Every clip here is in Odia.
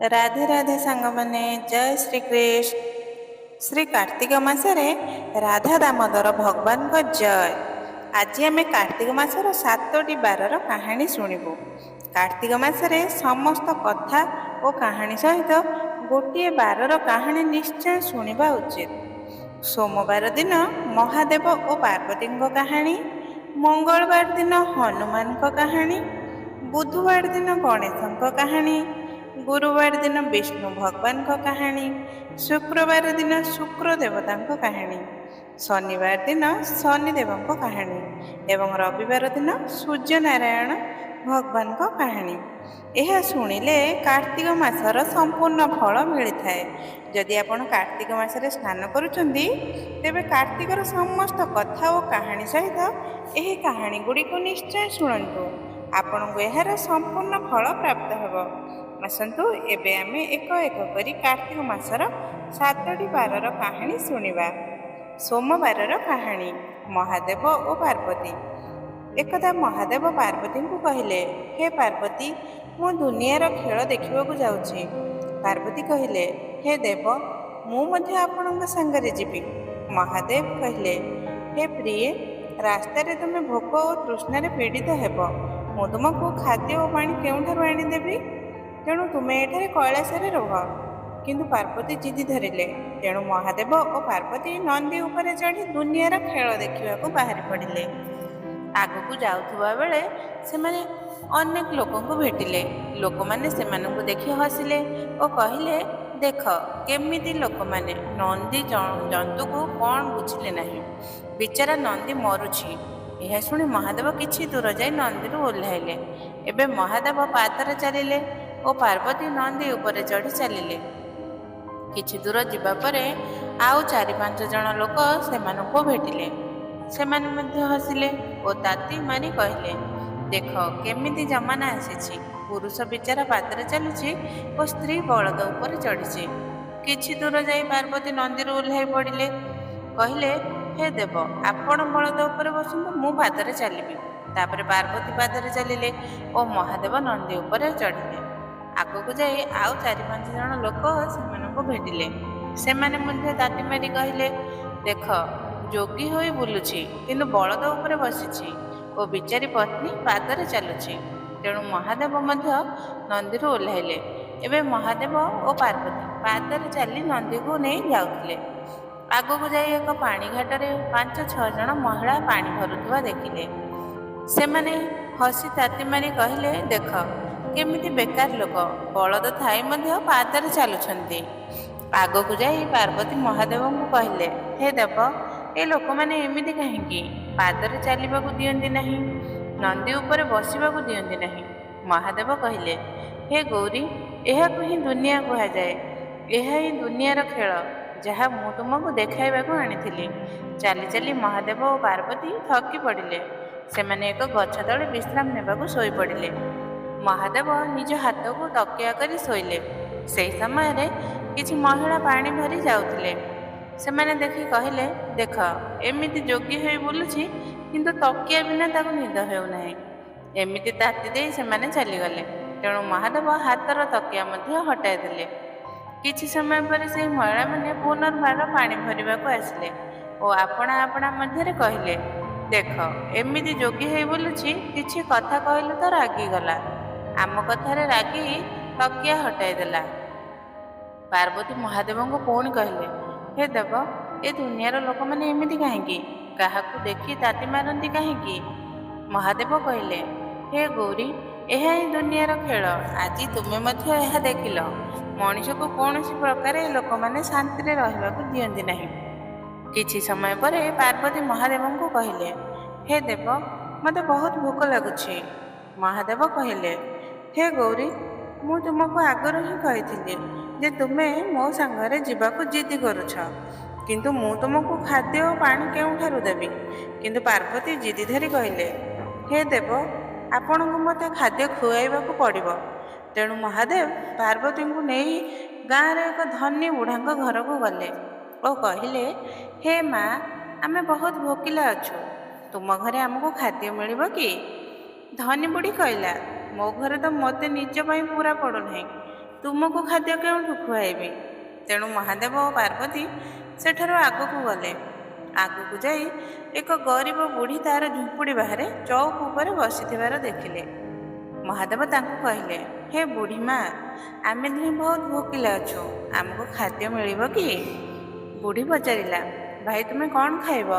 राधे राधे सांगमाने जय श्रीकृष्ण। श्री कार्तिक मासरे राधा दामोदर भगवान को जय। आज आम कार्तिक मासर 7टी बारर कहानी शुणिबु। कार्तिक मासरे समस्त कथा और कहानी सहित गोटे बारर कहानी निश्चय शुणा उचित। सोमवार दिन महादेव और पार्वती कहानी, मंगलवार दिन हनुमान कहानी, बुधवार दिन गणेश कहानी, गुरुवार दिन विष्णु भगवान कहानी, शुक्रवार दिन शुक्र देवता कहानी, शनिवार दिन शनिदेव कहानी एवं रविवार दिन सूर्य नारायण भगवान कहानी। यह शुणिले कार्तिक मासर संपूर्ण फल मिलता है। जदि आपण कार्तिक मासरे स्नान करुछंती तेबे कार्तिकर समस्त कथा और कहानी सहित यह कहानी गुड़िक निश्चय शुणु। आपण को यार संपूर्ण फल प्राप्त हेबो। आसतु एबे आमे एक एक करी कार्तिक मासर 7टी बारर कहानी शुणिबा। सोमवारर कहानी महादेव और पार्वती। एकदा महादेव पार्वती को कहले, हे पार्वती, मु दुनियार खेल देखा जाऊँगी। पार्वती कहले, हे देव, मु मध्य आपणक संगरे जीवी। महादेव कहले, हे प्रिय, रास्तार तुम भोक और तृष्णार पीड़ित हेब। मु तुमको खाद्य और पानी केउठारु आनिदेबी, तेणु तुमे एठारे कैलासरे रह। किंतु पार्वती जिदी धरिले। तेणु महादेव और पार्वती नंदी उपरे चढ़ी दुनियार खेल देखा बाहरी पड़िले। आगकू जाउथुबा बेले सेमाने अनेक लोकों को भेटिले। लोक माने सेमानंकु देखि हसिले और कहिले, देख केमिति लोक माने नंदी जंतु को कौन बुझिले नहीं, बिचारा नंदी मरुछि। यह शुणी महादेव किछि दूर जाई नंदी ओह्लाइले। एबे महादेव पादरे चलिले और पार्वती नंदी उपरे चढ़ी चलिले। किछि दूर जिबा परे आउ 4-5 जण लोक सेमानंकु भेटिले। सेमाने मध्य हसिले और ताती मारी कहले, देख केमिति जमाना आसीछि, पुरुष बिचारा पादरे चलुछि और स्त्री बलद उपरे चढ़िछि। किछि दूर जाई पार्वती नंदी ओह्लाई पड़िले। कहले, हे देव, आपण बलद उपरे बसंतु, मु पादरे चलिबी। तापरे पार्वती पादरे चलिले और महादेव नंदी उपरे चढ़िले। आगकू जाई आउ 4-5 जण लोक सेमानंकु भेटिले। सेमाने मध्य ताती मारी कहले, देख जोगी होई बुलुछि, किंतु बलद उपरे बसिछि और बिचारी पत्नी पादरे चलुछि। तेणु महादेव मध्य नंदी ओह्लाइले। एबे महादेव और पार्वती पादरे चली नंदी को नहीं जाउथिले। आगकू जाई एक पानी घाटरे 5-6 जण महिला पानी भरुथुवा देखिले। सेमाने हसी ताती मारी कहले, देख केमिति बेकार लोक, बलद थाई मध्य पादरे चलुछंती। आगकू जाई पार्वती महादेव को कहले, हे देव, ए लोक माने एमिति काहेकि पादरे चलिबाकू दियंती नहीं, नंदी उपरे बसिबाकू दियंती नहीं। महादेव कहले, हे गौरी, एहाकू ही दुनिया कहा जाए। एहा ही दुनियार खेल जहाँ मु तुमको देखाइबाकू आनिथिली। चली चली महादेव और पार्वती थकी पड़िले। सेमाने एक गछ तले विश्राम नेबाकू सोई पड़िले। महादेव निज हाथ को तकिया करी शोइले। सेही समय रे किछि महिला पानी भरी जाउथिले। सेमाने देखि कहले, देख एमिति जोगी होई बुलुछि, किंतु तकिया बिना ताकू निद हेउ नाही। एमिति ताती देई सेमाने चलीगले। तेणु महादेव हाथर तकिया मध्य हटाई देले। किछि समय पर से महिला माने पुनर्बार पानी भरिबाकू आसिले और आपणा आपणा मध्यरे कहले, देख एमिति जोगी होई बुलुछि, किछि कथा कहलु तो रागिगला। आम कथारे रागी तकिया हटाई देला। पार्वती महादेव को पुणी कहले, हे देव, ए दुनियार लोक माने एमिति काहेकि, काहाकू देखि ताती मारंती काहेकि। महादेव कहले, हे गौरी, एहा ही दुनियार खेल। आज तुमे मध्य एहा देखिल, मनीष को कौनसी प्रकार लोक माने शांति रे रहिबाकू दियंती नहीं। किछि समय परे पार्वती महादेव को कहले, हे देव, मते बहुत भोक लगुछि। महादेव कहले, हे गौरी, मु तुमको आगରୁ ही कहिथिली जे तुमे मो संगरे जीवाकू जिद्दी करुछ, किंतु मु तुमको खाद्य और पानी केउठारु देबी। किंतु पार्वती जिद्दी धरी कहले, हे देव, आपणको मते खाद्य खुआइबाकू पड़िबो। तेणु महादेव पार्वती को नहीं गाँव एक धनी बुढ़ा घर को गले और कहले, हे माँ, आमे बहुत भोकिला अच्छु, तुम घरे आमको खाद्य मिलिबो कि। धनी बुढ़ी कहला, मो घरे तो मते निज पाई पूरा पड़ो नहीं, ତୁମକୁ ଖାଦ୍ୟ କେଉଁଠୁ ଖୁଆଇବି? ତେଣୁ ମହାଦେବ ଓ ପାର୍ବତୀ ସେଠାରୁ ଆଗକୁ ଗଲେ। ଆଗକୁ ଯାଇ ଏକ ଗରିବ ବୁଢ଼ୀ ତାର ଝୁମ୍ପୁଡ଼ି ବାହାରେ ଚଉକ ଉପରେ ବସିଥିବାର ଦେଖିଲେ। ମହାଦେବ ତାଙ୍କୁ କହିଲେ, ହେ ବୁଢ଼ୀ ମା, ଆମେ ଦୁହେଁ ବହୁତ ଭୋକିଲା ଅଛୁ, ଆମକୁ ଖାଦ୍ୟ ମିଳିବ କି? ବୁଢ଼ୀ ପଚାରିଲା, ଭାଇ ତୁମେ କ'ଣ ଖାଇବ?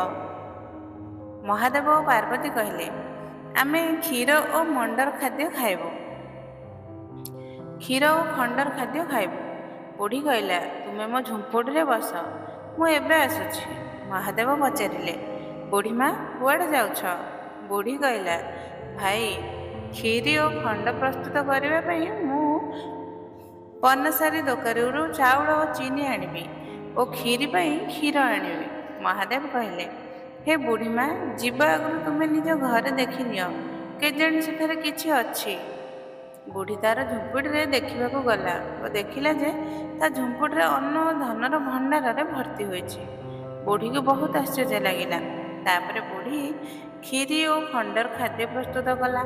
ମହାଦେବ ଓ ପାର୍ବତୀ କହିଲେ, ଆମେ କ୍ଷୀର ଓ ମଣ୍ଡର ଖାଦ୍ୟ ଖାଇବୁ। କ୍ଷୀର ଓ ଖଣ୍ଡର ଖାଦ୍ୟ ଖାଇବୁ। ବୁଢ଼ୀ କହିଲା, ତୁମେ ମୋ ଝୁମ୍ପୁଡ଼ିରେ ବସ, ମୁଁ ଏବେ ଆସୁଛି। ମହାଦେବ ପଚାରିଲେ, ବୁଢ଼ୀ ମା କୁଆଡ଼େ ଯାଉଛ? ବୁଢ଼ୀ କହିଲା, ଭାଇ, କ୍ଷୀରି ଓ ଖଣ୍ଡ ପ୍ରସ୍ତୁତ କରିବା ପାଇଁ ମୁଁ ପନସାରୀ ଦୋକାନରୁ ଚାଉଳ ଓ ଚିନି ଆଣିବି ଓ କ୍ଷୀରି ପାଇଁ କ୍ଷୀର ଆଣିବି। ମହାଦେବ କହିଲେ, ହେ ବୁଢ଼ୀ ମା, ଯିବା ଆଗରୁ ତୁମେ ନିଜ ଘରେ ଦେଖିନିଅ, କେଜାଣି ସେଠାରେ କିଛି ଅଛି। ବୁଢ଼ୀ ତାର ଝୁମ୍ପୁଡ଼ିରେ ଦେଖିବାକୁ ଗଲା ଓ ଦେଖିଲା ଯେ ତା ଝୁମ୍ପୁଡ଼ିରେ ଅନ୍ନ ଓ ଧନର ଭଣ୍ଡାରରେ ଭର୍ତ୍ତି ହୋଇଛି। ବୁଢ଼ୀକୁ ବହୁତ ଆଶ୍ଚର୍ଯ୍ୟ ଲାଗିଲା। ତାପରେ ବୁଢ଼ୀ କ୍ଷୀରି ଓ ଖଣ୍ଡର ଖାଦ୍ୟ ପ୍ରସ୍ତୁତ କଲା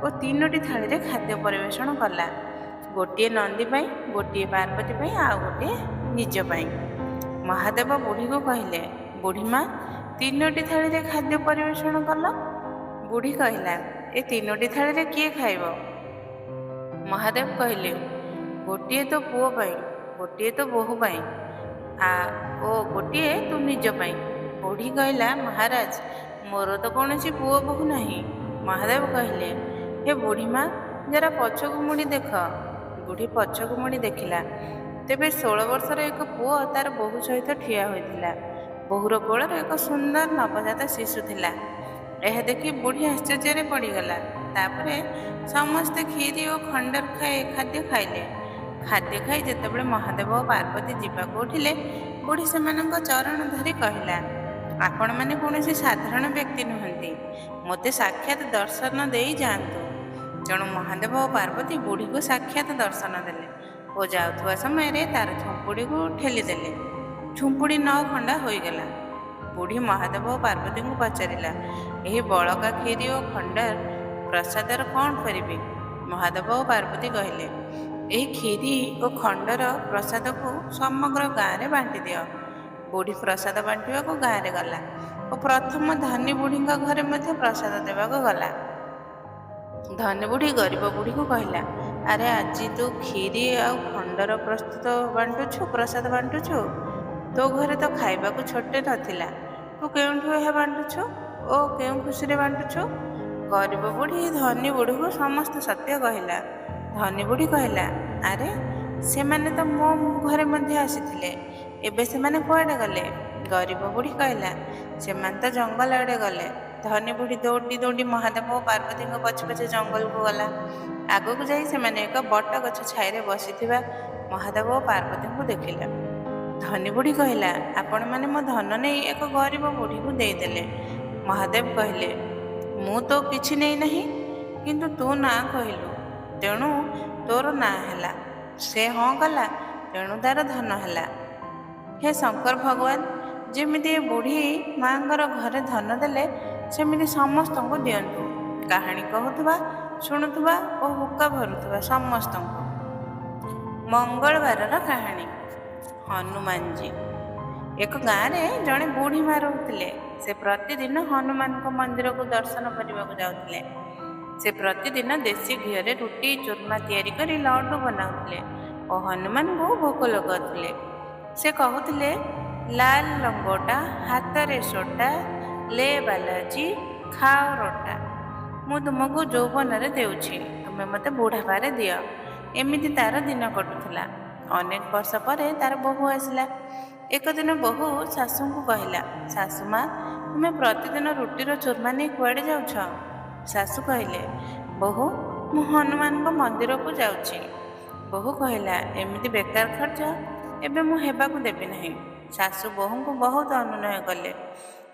ଓ 3ଟି ଥାଳିରେ ଖାଦ୍ୟ ପରିବେଷଣ କଲା। ଗୋଟିଏ ନନ୍ଦୀ ପାଇଁ, ଗୋଟିଏ ପାର୍ବତୀ ପାଇଁ, ଆଉ ଗୋଟିଏ ନିଜ ପାଇଁ। ମହାଦେବ ବୁଢ଼ୀକୁ କହିଲେ, ବୁଢ଼ୀ ମା, 3ଟି ଥାଳିରେ ଖାଦ୍ୟ ପରିବେଷଣ କଲ। ବୁଢ଼ୀ କହିଲା, ଏ 3ଟି ଥାଳିରେ କିଏ ଖାଇବ? ମହାଦେବ କହିଲେ, ଗୋଟିଏ ତ ପୁଅ ପାଇଁ, ଗୋଟିଏ ତ ବୋହୂ ପାଇଁ ଓ ଗୋଟିଏ ତୁ ନିଜ ପାଇଁ। ବୁଢ଼ୀ କହିଲା, ମହାରାଜ, ମୋର ତ କୌଣସି ପୁଅ ବୋହୂ ନାହିଁ। ମହାଦେବ କହିଲେ, ହେ ବୁଢ଼ୀ ମା, ଜରା ପଛକୁ ମୁଡ଼ି ଦେଖ। ବୁଢ଼ୀ ପଛକୁ ମୁଡ଼ି ଦେଖିଲା। ତେବେ 16 ବର୍ଷର ଏକ ପୁଅ ତାର ବୋହୂ ସହିତ ଠିଆ ହୋଇଥିଲା। ବୋହୂର କୋଳରେ ଏକ ସୁନ୍ଦର ନବଜାତ ଶିଶୁ ଥିଲା। ଏହା ଦେଖି ବୁଢ଼ୀ ଆଶ୍ଚର୍ଯ୍ୟରେ ପଡ଼ିଗଲା। ତାପରେ ସମସ୍ତେ କ୍ଷୀରି ଓ ଖଣ୍ଡର ଖାଦ୍ୟ ଖାଇଲେ। ଖାଦ୍ୟ ଖାଇ ଯେତେବେଳେ ମହାଦେବ ଓ ପାର୍ବତୀ ଯିବାକୁ ଉଠିଲେ, ବୁଢ଼ୀ ସେମାନଙ୍କ ଚରଣ ଧରି କହିଲା, ଆପଣମାନେ କୌଣସି ସାଧାରଣ ବ୍ୟକ୍ତି ନୁହନ୍ତି, ମୋତେ ସାକ୍ଷାତ ଦର୍ଶନ ଦେଇ ଯାଆନ୍ତୁ। ତେଣୁ ମହାଦେବ ଓ ପାର୍ବତୀ ବୁଢ଼ୀକୁ ସାକ୍ଷାତ ଦର୍ଶନ ଦେଲେ ଓ ଯାଉଥିବା ସମୟରେ ତାର ଝୁମ୍ପୁଡ଼ିକୁ ଠେଲିଦେଲେ। ଝୁମ୍ପୁଡ଼ି 9 ଖଣ୍ଡ ହୋଇଗଲା। ବୁଢ଼ୀ ମହାଦେବ ଓ ପାର୍ବତୀଙ୍କୁ ପଚାରିଲା, ଏହି ବଳକା କ୍ଷୀରି ଓ ଖଣ୍ଡର ପ୍ରସାଦର କ'ଣ କରିବି? ମହାଦେବ ଓ ପାର୍ବତୀ କହିଲେ, ଏହି କ୍ଷୀରି ଓ ଖଣ୍ଡର ପ୍ରସାଦକୁ ସମଗ୍ର ଗାଁରେ ବାଣ୍ଟି ଦିଅ। ବୁଢ଼ୀ ପ୍ରସାଦ ବାଣ୍ଟିବାକୁ ଗାଁରେ ଗଲା ଓ ପ୍ରଥମ ଧନୀ ବୁଢ଼ୀଙ୍କ ଘରେ ମଧ୍ୟ ପ୍ରସାଦ ଦେବାକୁ ଗଲା। ଧନୀ ବୁଢ଼ୀ ଗରିବ ବୁଢ଼ୀକୁ କହିଲା, ଆରେ ଆଜି ତୁ କ୍ଷୀରି ଆଉ ଖଣ୍ଡର ପ୍ରସାଦ ବାଣ୍ଟୁଛୁ? ତୋ ଘରେ ତ ଖାଇବାକୁ ଛୋଟେ ନଥିଲା, ତୁ କେଉଁଠୁ ଏହା ବାଣ୍ଟୁଛୁ ଓ କେଉଁ ଖୁସିରେ ବାଣ୍ଟୁଛୁ? ଗରିବ ବୁଢ଼ୀ ଧନୀ ବୁଢ଼ୀକୁ ସମସ୍ତ ସତ୍ୟ କହିଲା। ଧନୀ ବୁଢ଼ୀ କହିଲା, ଆରେ ସେମାନେ ତ ମୋ ଘରେ ମଧ୍ୟ ଆସିଥିଲେ, ଏବେ ସେମାନେ କୁଆଡ଼େ ଗଲେ? ଗରିବ ବୁଢ଼ୀ କହିଲା, ସେମାନେ ତ ଜଙ୍ଗଲ ଆଡ଼େ ଗଲେ। ଧନୀ ବୁଢ଼ୀ ଦୌଡ଼ି ଦୌଡ଼ି ମହାଦେବ ଓ ପାର୍ବତୀଙ୍କ ପଛେ ପଛେ ଜଙ୍ଗଲକୁ ଗଲା। ଆଗକୁ ଯାଇ ସେମାନେ ଏକ ବଟ ଗଛ ଛାଇରେ ବସିଥିବା ମହାଦେବ ଓ ପାର୍ବତୀଙ୍କୁ ଦେଖିଲା। ଧନୀ ବୁଢ଼ୀ କହିଲା, ଆପଣମାନେ ମୋ ଧନ ନେଇ ଏକ ଗରିବ ବୁଢ଼ୀକୁ ଦେଇଦେଲେ। ମହାଦେବ କହିଲେ, ମୁଁ ତ କିଛି ନେଇନାହିଁ, କିନ୍ତୁ ତୁ ନାଁ କହିଲୁ, ତେଣୁ ତୋର ନାଁ ହେଲା। ସେ ହଁ କଲା, ତେଣୁ ତାର ଧନ ହେଲା। ହେ ଶଙ୍କର ଭଗବାନ, ଯେମିତି ଏ ବୁଢ଼ୀ ମାଙ୍କର ଘରେ ଧନ ଦେଲେ, ସେମିତି ସମସ୍ତଙ୍କୁ ଦିଅନ୍ତୁ। କାହାଣୀ କହୁଥିବା, ଶୁଣୁଥିବା ଓ ହୁକ୍କା ଭରୁଥିବା ସମସ୍ତଙ୍କୁ। ମଙ୍ଗଳବାରର କାହାଣୀ। ହନୁମାନଜୀ। ଏକ ଗାଁରେ ଜଣେ ବୁଢ଼ୀ ମା ରହୁଥିଲେ। ସେ ପ୍ରତିଦିନ ହନୁମାନଙ୍କ ମନ୍ଦିରକୁ ଦର୍ଶନ କରିବାକୁ ଯାଉଥିଲେ। ସେ ପ୍ରତିଦିନ ଦେଶୀ ଘିଅରେ ରୁଟି ଚୁରମା ତିଆରି କରି ଲଡ଼ୁ ବନାଉଥିଲେ ଓ ହନୁମାନଙ୍କୁ ଭୋଗ ଲଗାଉଥିଲେ। ସେ କହୁଥିଲେ, ଲାଲ ଲଙ୍ଗୋଟା ହାତରେ ସୋଟା, ଲେ ବାଲାଜୀ ଖାଅ ରୋଟା। ମୁଁ ତୁମକୁ ଯୌବନରେ ଦେଉଛି, ତୁମେ ମୋତେ ବୁଢ଼ାପାରେ ଦିଅ। ଏମିତି ତାର ଦିନ କଟୁଥିଲା। ଅନେକ ବର୍ଷ ପରେ ତାର ବୋହୂ ଆସିଲା। ଏକ ଦିନ ବୋହୂ ଶାଶୁଙ୍କୁ କହିଲା, ଶାଶୁ ମା, ତୁମେ ପ୍ରତିଦିନ ରୁଟିର ଚୁରମା ନେଇ କୁଆଡ଼େ ଯାଉଛ? ଶାଶୁ କହିଲେ, ବୋହୂ, ମୁଁ ହନୁମାନଙ୍କ ମନ୍ଦିରକୁ ଯାଉଛି। ବୋହୂ କହିଲା, ଏମିତି ବେକାର ଖର୍ଚ୍ଚ ଏବେ ମୁଁ ହେବାକୁ ଦେବି ନାହିଁ। ଶାଶୁ ବୋହୂଙ୍କୁ ବହୁତ ଅନୁନୟ କଲେ।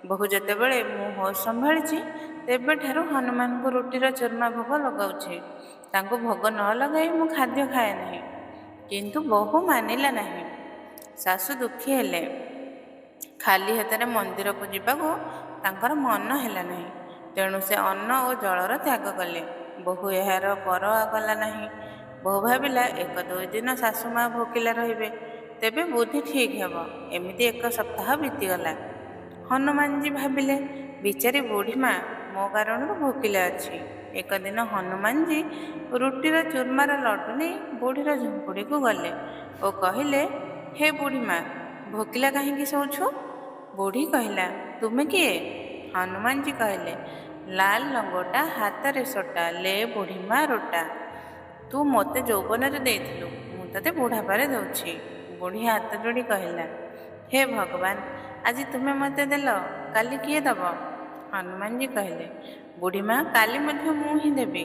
ବୋହୂ ଯେତେବେଳେ ମୁଁ ହୋସ ସମ୍ଭାଳିଛି, ତେବେଠାରୁ ହନୁମାନଙ୍କୁ ରୁଟିର ଚୁରମା ଭୋଗ ଲଗାଉଛି। ତାଙ୍କୁ ଭୋଗ ନ ଲଗାଇ ମୁଁ ଖାଦ୍ୟ ଖାଏ ନାହିଁ। କିନ୍ତୁ ବୋହୂ ମାନିଲା ନାହିଁ। ଶାଶୁ ଦୁଃଖୀ ହେଲେ। ଖାଲି ହାତରେ ମନ୍ଦିରକୁ ଯିବାକୁ ତାଙ୍କର ମନ ହେଲା ନାହିଁ। ତେଣୁ ସେ ଅନ୍ନ ଓ ଜଳର ତ୍ୟାଗ କଲେ। ବୋହୂ ଏହାର ପରଆ କଲା ନାହିଁ। ବୋହୂ ଭାବିଲା, 1-2 ଦିନ ଶାଶୁ ମା ଭୋକିଲା ରହିବେ, ତେବେ ବୁଦ୍ଧି ଠିକ୍ ହେବ। ଏମିତି 1 ସପ୍ତାହ ବିତିଗଲା। ହନୁମାନଜୀ ଭାବିଲେ, ବିଚାରୀ ବୁଢ଼ୀମା ମୋ କାରଣରୁ ଭୋକିଲା ଅଛି। ଏକ ଦିନ ହନୁମାନଜୀ ରୁଟିର ଚୁରମାର ଲଡୁ ନେଇ ବୁଢ଼ୀର ଝୁମ୍ପୁଡ଼ିକୁ ଗଲେ ଓ କହିଲେ, ହେ ବୁଢ଼ୀମା, ଭୋକିଲା କାହିଁକି ଶୋଉଛୁ? ବୁଢ଼ୀ କହିଲା, ତୁମେ କିଏ? ହନୁମାନଜୀ କହିଲେ, ଲାଲ ଲଙ୍ଗୋଟା ହାତରେ ସୋଟା, ଲେ ବୁଢ଼ୀମା ରୋଟା। ତୁ ମୋତେ ଯୌବନରେ ଦେଇଥିଲୁ, ମୁଁ ତତେ ବୁଢ଼ାପାରେ ଦେଉଛି। ବୁଢ଼ୀ ହାତ ଯୋଡ଼ି କହିଲା, ହେ ଭଗବାନ, ଆଜି ତୁମେ ମୋତେ ଦେଲ, କାଲି କିଏ ଦେବ? ହନୁମାନଜୀ କହିଲେ, ବୁଢ଼ୀମା, କାଲି ମଧ୍ୟ ମୁଁ ହିଁ ଦେବି,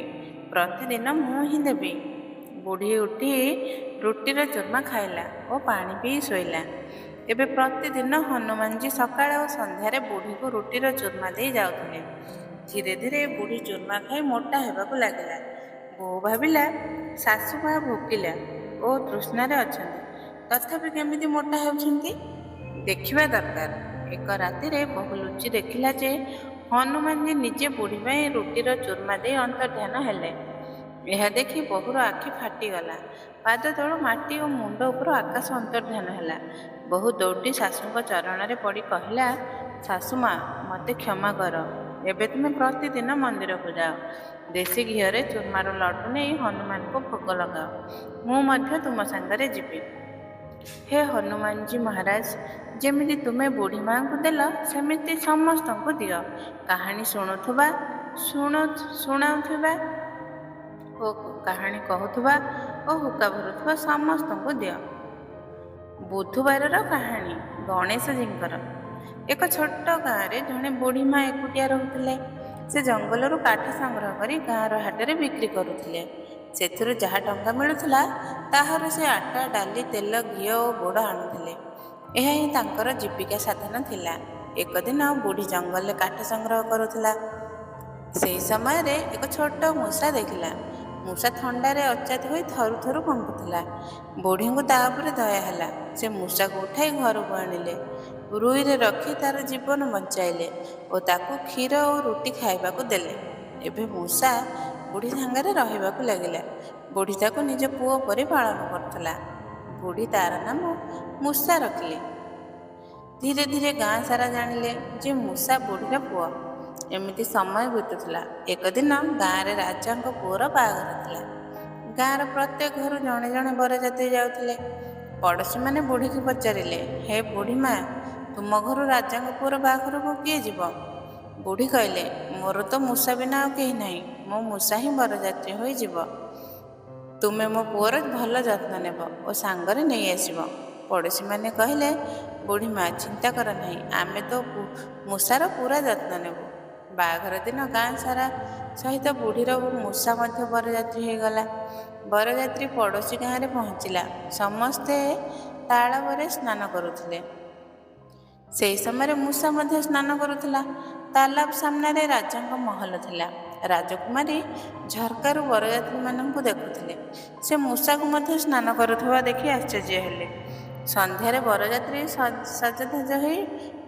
ପ୍ରତିଦିନ ମୁଁ ହିଁ ଦେବି। ବୁଢ଼ୀ ଉଠି ରୁଟିର ଚୁରମା ଖାଇଲା ଓ ପାଣି ପିଇ ଶୋଇଲା। ଏବେ ପ୍ରତିଦିନ ହନୁମାନଜୀ ସକାଳ ଓ ସନ୍ଧ୍ୟାରେ ବୁଢ଼ୀକୁ ରୁଟିର ଚୁରମା ଦେଇ ଯାଉଥିଲେ। ଧୀରେ ଧୀରେ ବୁଢ଼ୀ ଚୁରମା ଖାଇ ମୋଟା ହେବାକୁ ଲାଗିଲା। ବୋହୂ ଭାବିଲା, ଶାଶୁ ମା ଭୋକିଲା ଓ ତୃଷ୍ଣାରେ ଅଛନ୍ତି, ତଥାପି କେମିତି ମୋଟା ହେଉଛନ୍ତି, ଦେଖିବା ଦରକାର। ଏକ ରାତିରେ ବୋହୂ ଲୁଚି ଦେଖିଲା ଯେ ହନୁମାନଜୀ ନିଜେ ବୁଢ଼ୀ ପାଇଁ ରୁଟିର ଚୁରମା ଦେଇ ଅନ୍ତର୍ଦ୍ଧାନ ହେଲେ। ଏହା ଦେଖି ବୋହୂର ଆଖି ଫାଟିଗଲା। ପାଦ ତଳୁ ମାଟି ଓ ମୁଣ୍ଡ ଉପରୁ ଆକାଶ ଅନ୍ତର୍ଦ୍ଧାନ ହେଲା। ବୋହୂ ଦୌଡ଼ି ଶାଶୁଙ୍କ ଚରଣରେ ପଡ଼ି କହିଲା, ଶାଶୁ ମା, ମୋତେ କ୍ଷମା କର। ଏବେ ତୁମେ ପ୍ରତିଦିନ ମନ୍ଦିରକୁ ଯାଅ, ଦେଶୀ ଘିଅରେ ଚୁରମାର ଲଡୁ ନେଇ ହନୁମାନଙ୍କୁ ଭୋଗ ଲଗାଅ। ମୁଁ ମଧ୍ୟ ତୁମ ସାଙ୍ଗରେ ଯିବି। ହେ ହନୁମାନଜୀ ମହାରାଜ, ଯେମିତି ତୁମେ ବୁଢ଼ୀ ମାଙ୍କୁ ଦେଲ, ସେମିତି ସମସ୍ତଙ୍କୁ ଦିଅ। କାହାଣୀ ଶୁଣାଉଥିବା ଓ କାହାଣୀ କହୁଥିବା ଓ ହୁକା ଭରୁଥିବା ସମସ୍ତଙ୍କୁ ଦିଅ। ବୁଧବାରର କାହାଣୀ। ଗଣେଶଜୀଙ୍କର। ଏକ ଛୋଟ ଗାଁରେ ଜଣେ ବୁଢ଼ୀ ମା ଏକୁଟିଆ ରହୁଥିଲେ। ସେ ଜଙ୍ଗଲରୁ କାଠ ସଂଗ୍ରହ କରି ଗାଁର ହାଟରେ ବିକ୍ରି କରୁଥିଲେ। ସେଥିରୁ ଯାହା ଟଙ୍କା ମିଳୁଥିଲା, ତାହାର ସେ ଆଟା, ଡାଲି, ତେଲ, ଘିଅ ଓ ଗୁଡ଼ ଆଣୁଥିଲେ। ଏହା ହିଁ ତାଙ୍କର ଜୀବିକା ସାଧନ ଥିଲା। ଏକ ଦିନ ବୁଢ଼ୀ ଜଙ୍ଗଲରେ କାଠ ସଂଗ୍ରହ କରୁଥିଲା। ସେହି ସମୟରେ ଏକ ଛୋଟ ମୂଷା ଦେଖିଲା। ମୂଷା ଥଣ୍ଡାରେ ଅଚେତ ହୋଇ ଥରୁ ଥରୁ କମ୍ପୁଥିଲା। ବୁଢ଼ୀଙ୍କୁ ତା ଉପରେ ଦୟା ହେଲା। ସେ ମୂଷାକୁ ଉଠାଇ ଘରକୁ ଆଣିଲେ। ରୁଇରେ ରଖି ତାର ଜୀବନ ବଞ୍ଚାଇଲେ ଓ ତାକୁ କ୍ଷୀର ଓ ରୁଟି ଖାଇବାକୁ ଦେଲେ। ଏବେ ମୂଷା ବୁଢ଼ୀ ସାଙ୍ଗରେ ରହିବାକୁ ଲାଗିଲା। ବୁଢ଼ୀ ତାକୁ ନିଜ ପୁଅ ପରି ପାଳନ କରୁଥିଲା। ବୁଢ଼ୀ ତାର ନାମ ମୂଷା ରଖିଲେ। ଧୀରେ ଧୀରେ ଗାଁ ସାରା ଜାଣିଲେ ଯେ ମୂଷା ବୁଢ଼ୀର ପୁଅ। ଏମିତି ସମୟ ବିତୁଥିଲା। ଏକ ଦିନ ଗାଁରେ ରାଜାଙ୍କ ପୁଅର ବାହାଘର ଥିଲା। ଗାଁର ପ୍ରତ୍ୟେକ ଘରୁ ଜଣେ ଜଣେ ବରଯାତ୍ରୀ ଯାଉଥିଲେ। ପଡ଼ୋଶୀମାନେ ବୁଢ଼ୀକୁ ପଚାରିଲେ, ହେ ବୁଢ଼ୀ ମା, ତୁମ ଘରୁ ରାଜାଙ୍କ ପୁଅର ବାହାଘରକୁ କିଏ ଯିବ? ବୁଢ଼ୀ କହିଲେ, ମୋର ତ ମୂଷା ବିନା ଆଉ କେହି ନାହିଁ, ମୋ ମୂଷା ହିଁ ବରଯାତ୍ରୀ ହୋଇଯିବ। ତୁମେ ମୋ ପୁଅର ଭଲ ଯତ୍ନ ନେବ ଓ ସାଙ୍ଗରେ ନେଇ ଆସିବ। ପଡ଼ୋଶୀମାନେ କହିଲେ, ବୁଢ଼ୀ ମା, ଚିନ୍ତା କର ନାହିଁ, ଆମେ ତ ମୂଷାର ପୁରା ଯତ୍ନ ନେବୁ। ବାହାଘର ଦିନ ଗାଁ ସାରା ସହିତ ବୁଢ଼ୀର ମୂଷା ମଧ୍ୟ ବରଯାତ୍ରୀ ହୋଇଗଲା। ବରଯାତ୍ରୀ ପଡ଼ୋଶୀ ଗାଁରେ ପହଞ୍ଚିଲା। ସମସ୍ତେ ତାଳବରେ ସ୍ନାନ କରୁଥିଲେ। ସେହି ସମୟରେ ମୂଷା ମଧ୍ୟ ସ୍ନାନ କରୁଥିଲା। ତାଲାବ ସାମ୍ନାରେ ରାଜାଙ୍କ ମହଲ ଥିଲା। ରାଜକୁମାରୀ ଝରକାରୁ ବରଯାତ୍ରୀମାନଙ୍କୁ ଦେଖୁଥିଲେ। ସେ ମୂଷାକୁ ମଧ୍ୟ ସ୍ନାନ କରୁଥିବା ଦେଖି ଆଶ୍ଚର୍ଯ୍ୟ ହେଲେ। ସନ୍ଧ୍ୟାରେ ବରଯାତ୍ରୀ ସଜଧଜ ହୋଇ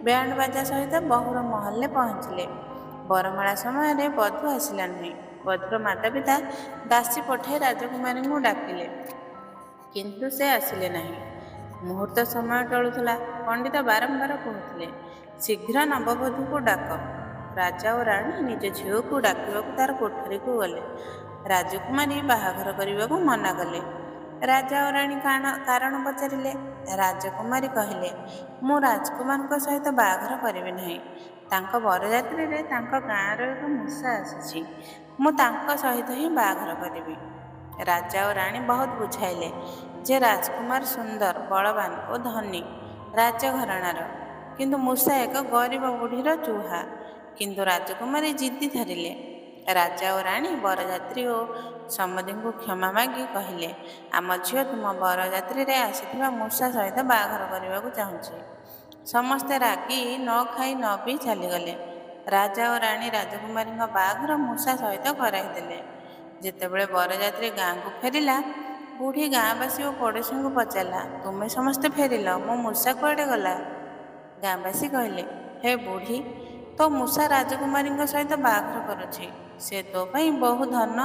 ବ୍ୟାଣ୍ଡ ବାଜା ସହିତ ବୋହୂର ମହଲରେ ପହଞ୍ଚିଲେ। ବରମାଳା ସମୟରେ ବଧୂ ଆସିଲା ନାହିଁ। ବଧୂର ମାତାପିତା ଦାସୀ ପଠାଇ ରାଜକୁମାରୀଙ୍କୁ ଡାକିଲେ, କିନ୍ତୁ ସେ ଆସିଲେ ନାହିଁ। ମୁହୂର୍ତ୍ତ ସମୟ ଟଳୁଥିଲା। ପଣ୍ଡିତ ବାରମ୍ବାର କହୁଥିଲେ, ଶୀଘ୍ର ନବବଧୂକୁ ଡାକ। ରାଜା ଓ ରାଣୀ ନିଜ ଝିଅକୁ ଡାକିବାକୁ ତାର କୋଠରୀକୁ ଗଲେ। ରାଜକୁମାରୀ ବାହାଘର କରିବାକୁ ମନା କଲେ। ରାଜା ଓ ରାଣୀ କାରଣ ପଚାରିଲେ। ରାଜକୁମାରୀ କହିଲେ, ମୁଁ ରାଜକୁମାରଙ୍କ ସହିତ ବାହାଘର କରିବି ନାହିଁ। ତାଙ୍କ ବରଯାତ୍ରୀରେ ତାଙ୍କ ଗାଁର ଏକ ମୂଷା ଆସିଛି। ମୁଁ ତାଙ୍କ ସହିତ ହିଁ ବାହାଘର କରିବି। ରାଜା ଓ ରାଣୀ ବହୁତ ବୁଝାଇଲେ ଯେ ରାଜକୁମାର ସୁନ୍ଦର, ବଳବାନ ଓ ଧନୀ ରାଜଘରାଣାର, କିନ୍ତୁ ମୂଷା ଏକ ଗରିବ ବୁଢ଼ୀର ଚୁହା। କିନ୍ତୁ ରାଜକୁମାରୀ ଜିଦି ଧରିଲେ। ରାଜା ଓ ରାଣୀ ବରଯାତ୍ରୀ ଓ ସମୁଦୀଙ୍କୁ କ୍ଷମା ମାଗି କହିଲେ, ଆମ ଝିଅ ତୁମ ବରଯାତ୍ରୀରେ ଆସିଥିବା ମୂଷା ସହିତ ବାହାଘର କରିବାକୁ ଚାହୁଁଛି। ସମସ୍ତେ ରାଗି ନ ଖାଇ ନ ପିଇ ଚାଲିଗଲେ। ରାଜା ଓ ରାଣୀ ରାଜକୁମାରୀଙ୍କ ବାହାଘର ମୂଷା ସହିତ କରାଇଦେଲେ। ଯେତେବେଳେ ବରଯାତ୍ରୀ ଗାଁକୁ ଫେରିଲା, ବୁଢ଼ୀ ଗାଁବାସୀ ଓ ପଡ଼ୋଶୀଙ୍କୁ ପଚାରିଲା, ତୁମେ ସମସ୍ତେ ଫେରିଲ, ମୋ ମୂଷା କୁଆଡ଼େ ଗଲା? ଗାଁବାସୀ କହିଲେ, ହେ ବୁଢ଼ୀ, ତୋ ମୂଷା ରାଜକୁମାରୀଙ୍କ ସହିତ ବାହାଘର କରୁଛି। ସେ ତୋ ପାଇଁ ବହୁ ଧନ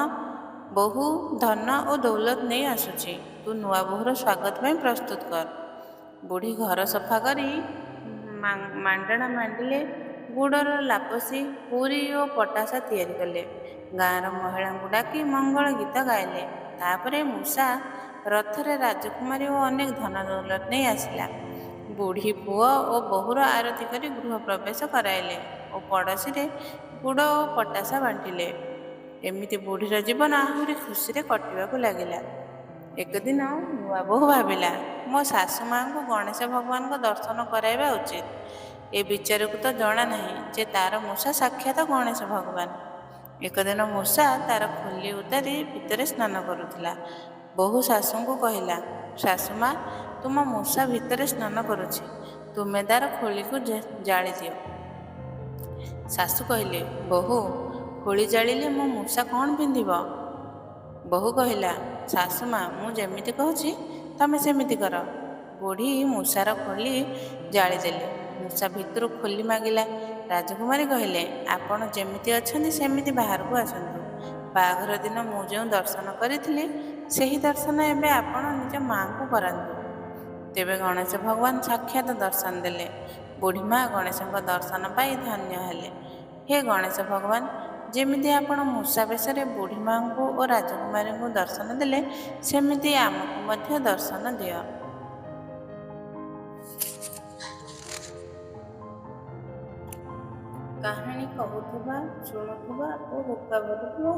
ବୋହୂ ଧନ ଓ ଦୌଲତ ନେଇ ଆସୁଛି। ତୁ ନୂଆ ବୋହୂର ସ୍ୱାଗତ ପାଇଁ ପ୍ରସ୍ତୁତ କର। ବୁଢ଼ୀ ଘର ସଫା କରି ମାଣ୍ଡଣା ମାଣ୍ଡିଲେ, ଗୁଡ଼ର ଲାପସି, ପୁରୀ ଓ ପଟାସା ତିଆରି କଲେ। ଗାଁର ମହିଳାଙ୍କୁ ଡାକି ମଙ୍ଗଳ ଗୀତ ଗାଇଲେ। ତାପରେ ମୂଷା ରଥରେ ରାଜକୁମାରୀ ଓ ଅନେକ ଧନ ଦୌଲତ ନେଇ ଆସିଲା। ବୁଢ଼ୀ ପୁଅ ଓ ବୋହୂର ଆରତି କରି ଗୃହ ପ୍ରବେଶ କରାଇଲେ ଓ ପଡ଼ୋଶୀରେ ଗୁଡ଼ ଓ ପଟାସା ବାଣ୍ଟିଲେ। ଏମିତି ବୁଢ଼ୀର ଜୀବନ ଆହୁରି ଖୁସିରେ କଟିବାକୁ ଲାଗିଲା। ଏକ ଦିନ ନୂଆ ବୋହୂ ଭାବିଲା, ମୋ ଶାଶୁ ମାଆଙ୍କୁ ଗଣେଶ ଭଗବାନଙ୍କ ଦର୍ଶନ କରାଇବା ଉଚିତ। ଏ ବିଚାରକୁ ତ ଜଣା ନାହିଁ ଯେ ତାର ମୂଷା ସାକ୍ଷାତ ଗଣେଶ ଭଗବାନ। ଏକ ଦିନ ମୂଷା ତାର ଖୋଲି ଉତାରି ଭିତରେ ସ୍ନାନ କରୁଥିଲା। ବୋହୂ ଶାଶୁଙ୍କୁ କହିଲା, ଶାଶୁ ମା, ତୁମ ମୂଷା ଭିତରେ ସ୍ନାନ କରୁଛି, ତୁମେ ତାର ଖୋଳିକୁ ଜାଳି ଦିଅ। ଶାଶୁ କହିଲେ, ବୋହୂ, ଖୋଳି ଜାଳିଲେ ମୋ ମୂଷା କ'ଣ ପିନ୍ଧିବ? ବୋହୂ କହିଲା, ଶାଶୁ ମା, ମୁଁ ଯେମିତି କହୁଛି ତମେ ସେମିତି କର। ବୁଢ଼ୀ ମୂଷାର ଖୋଳି ଜାଳିଦେଲେ। ମୂଷା ଭିତରୁ ଖୋଲି ମାଗିଲା। ରାଜକୁମାରୀ କହିଲେ, ଆପଣ ଯେମିତି ଅଛନ୍ତି ସେମିତି ବାହାରକୁ ଆସନ୍ତୁ। ବାହାଘର ଦିନ ମୁଁ ଯେଉଁ ଦର୍ଶନ କରିଥିଲି ସେହି ଦର୍ଶନ ଏବେ ଆପଣ ନିଜ ମାଆଙ୍କୁ କରାନ୍ତୁ। ତେବେ ଗଣେଶ ଭଗବାନ ସାକ୍ଷାତ ଦର୍ଶନ ଦେଲେ। ବୁଢ଼ୀ ମା ଗଣେଶଙ୍କ ଦର୍ଶନ ପାଇ ଧନ୍ୟ ହେଲେ। ହେ ଗଣେଶ ଭଗବାନ, ଯେମିତି ଆପଣ ମୂଷା ବେଶରେ ବୁଢ଼ୀ ମାଆଙ୍କୁ ଓ ରାଜକୁମାରୀଙ୍କୁ ଦର୍ଶନ ଦେଲେ, ସେମିତି ଆମକୁ ମଧ୍ୟ ଦର୍ଶନ ଦିଅ। କାହାଣୀ କହୁଥିବା, ଶୁଣୁଥିବା ଓ ହୁକା ଭରୁଥିବା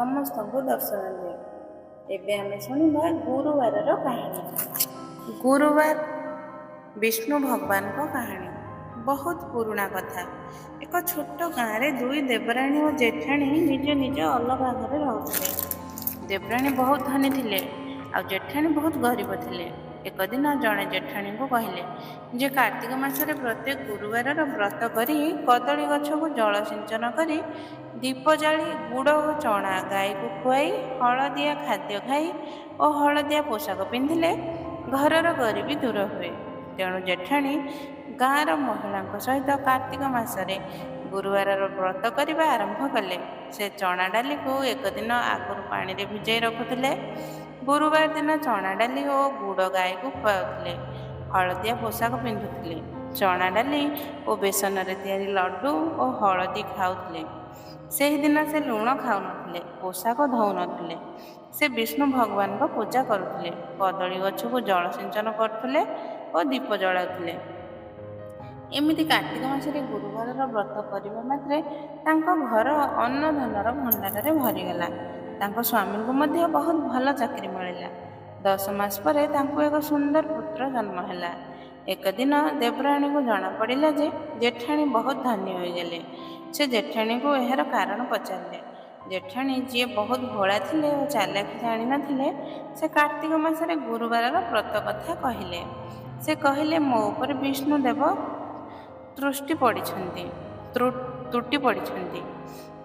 ସମସ୍ତଙ୍କୁ ଦର୍ଶନ ଦିଅ। ଏବେ ଆମେ ଶୁଣିବା ଗୁରୁବାରର କାହାଣୀ। ଗୁରୁବାର ବିଷ୍ଣୁ ଭଗବାନଙ୍କ କାହାଣୀ। ବହୁତ ପୁରୁଣା କଥା। ଏକ ଛୋଟ ଗାଁରେ ଦୁଇ ଦେବରାଣୀ ଓ ଜେଠାଣୀ ନିଜ ନିଜ ଅଲଗା ଘରେ ରହୁଥିଲେ। ଦେବରାଣୀ ବହୁତ ଧନୀ ଥିଲେ ଆଉ ଜେଠାଣୀ ବହୁତ ଗରିବ ଥିଲେ। ଏକ ଦିନ ଜଣେ ଜେଠାଣୀଙ୍କୁ କହିଲେ ଯେ କାର୍ତ୍ତିକ ମାସରେ ପ୍ରତ୍ୟେକ ଗୁରୁବାରର ବ୍ରତ କରି କଦଳୀ ଗଛକୁ ଜଳ ସିଞ୍ଚନ କରି ଦୀପ ଜାଳି ଗୁଡ଼ ଓ ଚଣା ଗାଈକୁ ଖୁଆଇ ହଳଦିଆ ଖାଦ୍ୟ ଖାଇ ଓ ହଳଦିଆ ପୋଷାକ ପିନ୍ଧିଲେ ଘରର ଗରିବୀ ଦୂର ହୁଏ। ତେଣୁ ଜେଠାଣୀ ଗାଁର ମହିଳାଙ୍କ ସହିତ କାର୍ତ୍ତିକ ମାସରେ ଗୁରୁବାରର ବ୍ରତ କରିବା ଆରମ୍ଭ କଲେ। ସେ ଚଣା ଡାଲିକୁ ଏକ ଦିନ ଆଗରୁ ପାଣିରେ ଭିଜାଇ ରଖୁଥିଲେ। ଗୁରୁବାର ଦିନ ଚଣା ଡାଲି ଓ ଗୁଡ଼ ଗାଈକୁ ଖୁଆଉଥିଲେ। ହଳଦିଆ ପୋଷାକ ପିନ୍ଧୁଥିଲେ। ଚଣା ଡାଲି ଓ ବେସନରେ ତିଆରି ଲଡୁ ଓ ହଳଦୀ ଖାଉଥିଲେ। ସେହିଦିନ ସେ ଲୁଣ ଖାଉନଥିଲେ, ପୋଷାକ ଧୋଉନଥିଲେ। ସେ ବିଷ୍ଣୁ ଭଗବାନଙ୍କ ପୂଜା କରୁଥିଲେ, କଦଳୀ ଗଛକୁ ଜଳ ସିଞ୍ଚନ କରୁଥିଲେ ଓ ଦୀପ ଜଳାଉଥିଲେ। ଏମିତି କାର୍ତ୍ତିକ ମାସରେ ଗୁରୁବାରର ବ୍ରତ କରିବା ମାତ୍ରେ ତାଙ୍କ ଘର ଅନ୍ନ ଧନର ଭଣ୍ଡାରରେ ଭରିଗଲା। ତାଙ୍କ ସ୍ୱାମୀଙ୍କୁ ମଧ୍ୟ ବହୁତ ଭଲ ଚାକିରି ମିଳିଲା। 10 ମାସ ପରେ ତାଙ୍କୁ ଏକ ସୁନ୍ଦର ପୁତ୍ର ଜନ୍ମ ହେଲା। ଏକ ଦିନ ଦେବରାଣୀଙ୍କୁ ଜଣାପଡ଼ିଲା ଯେ ଜେଠାଣୀ ବହୁତ ଧନୀ ହୋଇଗଲେ। ସେ ଜେଠାଣୀଙ୍କୁ ଏହାର କାରଣ ପଚାରିଲେ। ଜେଠାଣୀ, ଯିଏ ବହୁତ ଭୋଳା ଥିଲେ ଓ ଚାଲାକି ଜାଣିନଥିଲେ, ସେ କାର୍ତ୍ତିକ ମାସରେ ଗୁରୁବାରର ବ୍ରତ କଥା କହିଲେ। ସେ କହିଲେ, ମୋ ଉପରେ ବିଷ୍ଣୁ ଦେବ ତ୍ରୁଟି ପଡ଼ିଛନ୍ତି।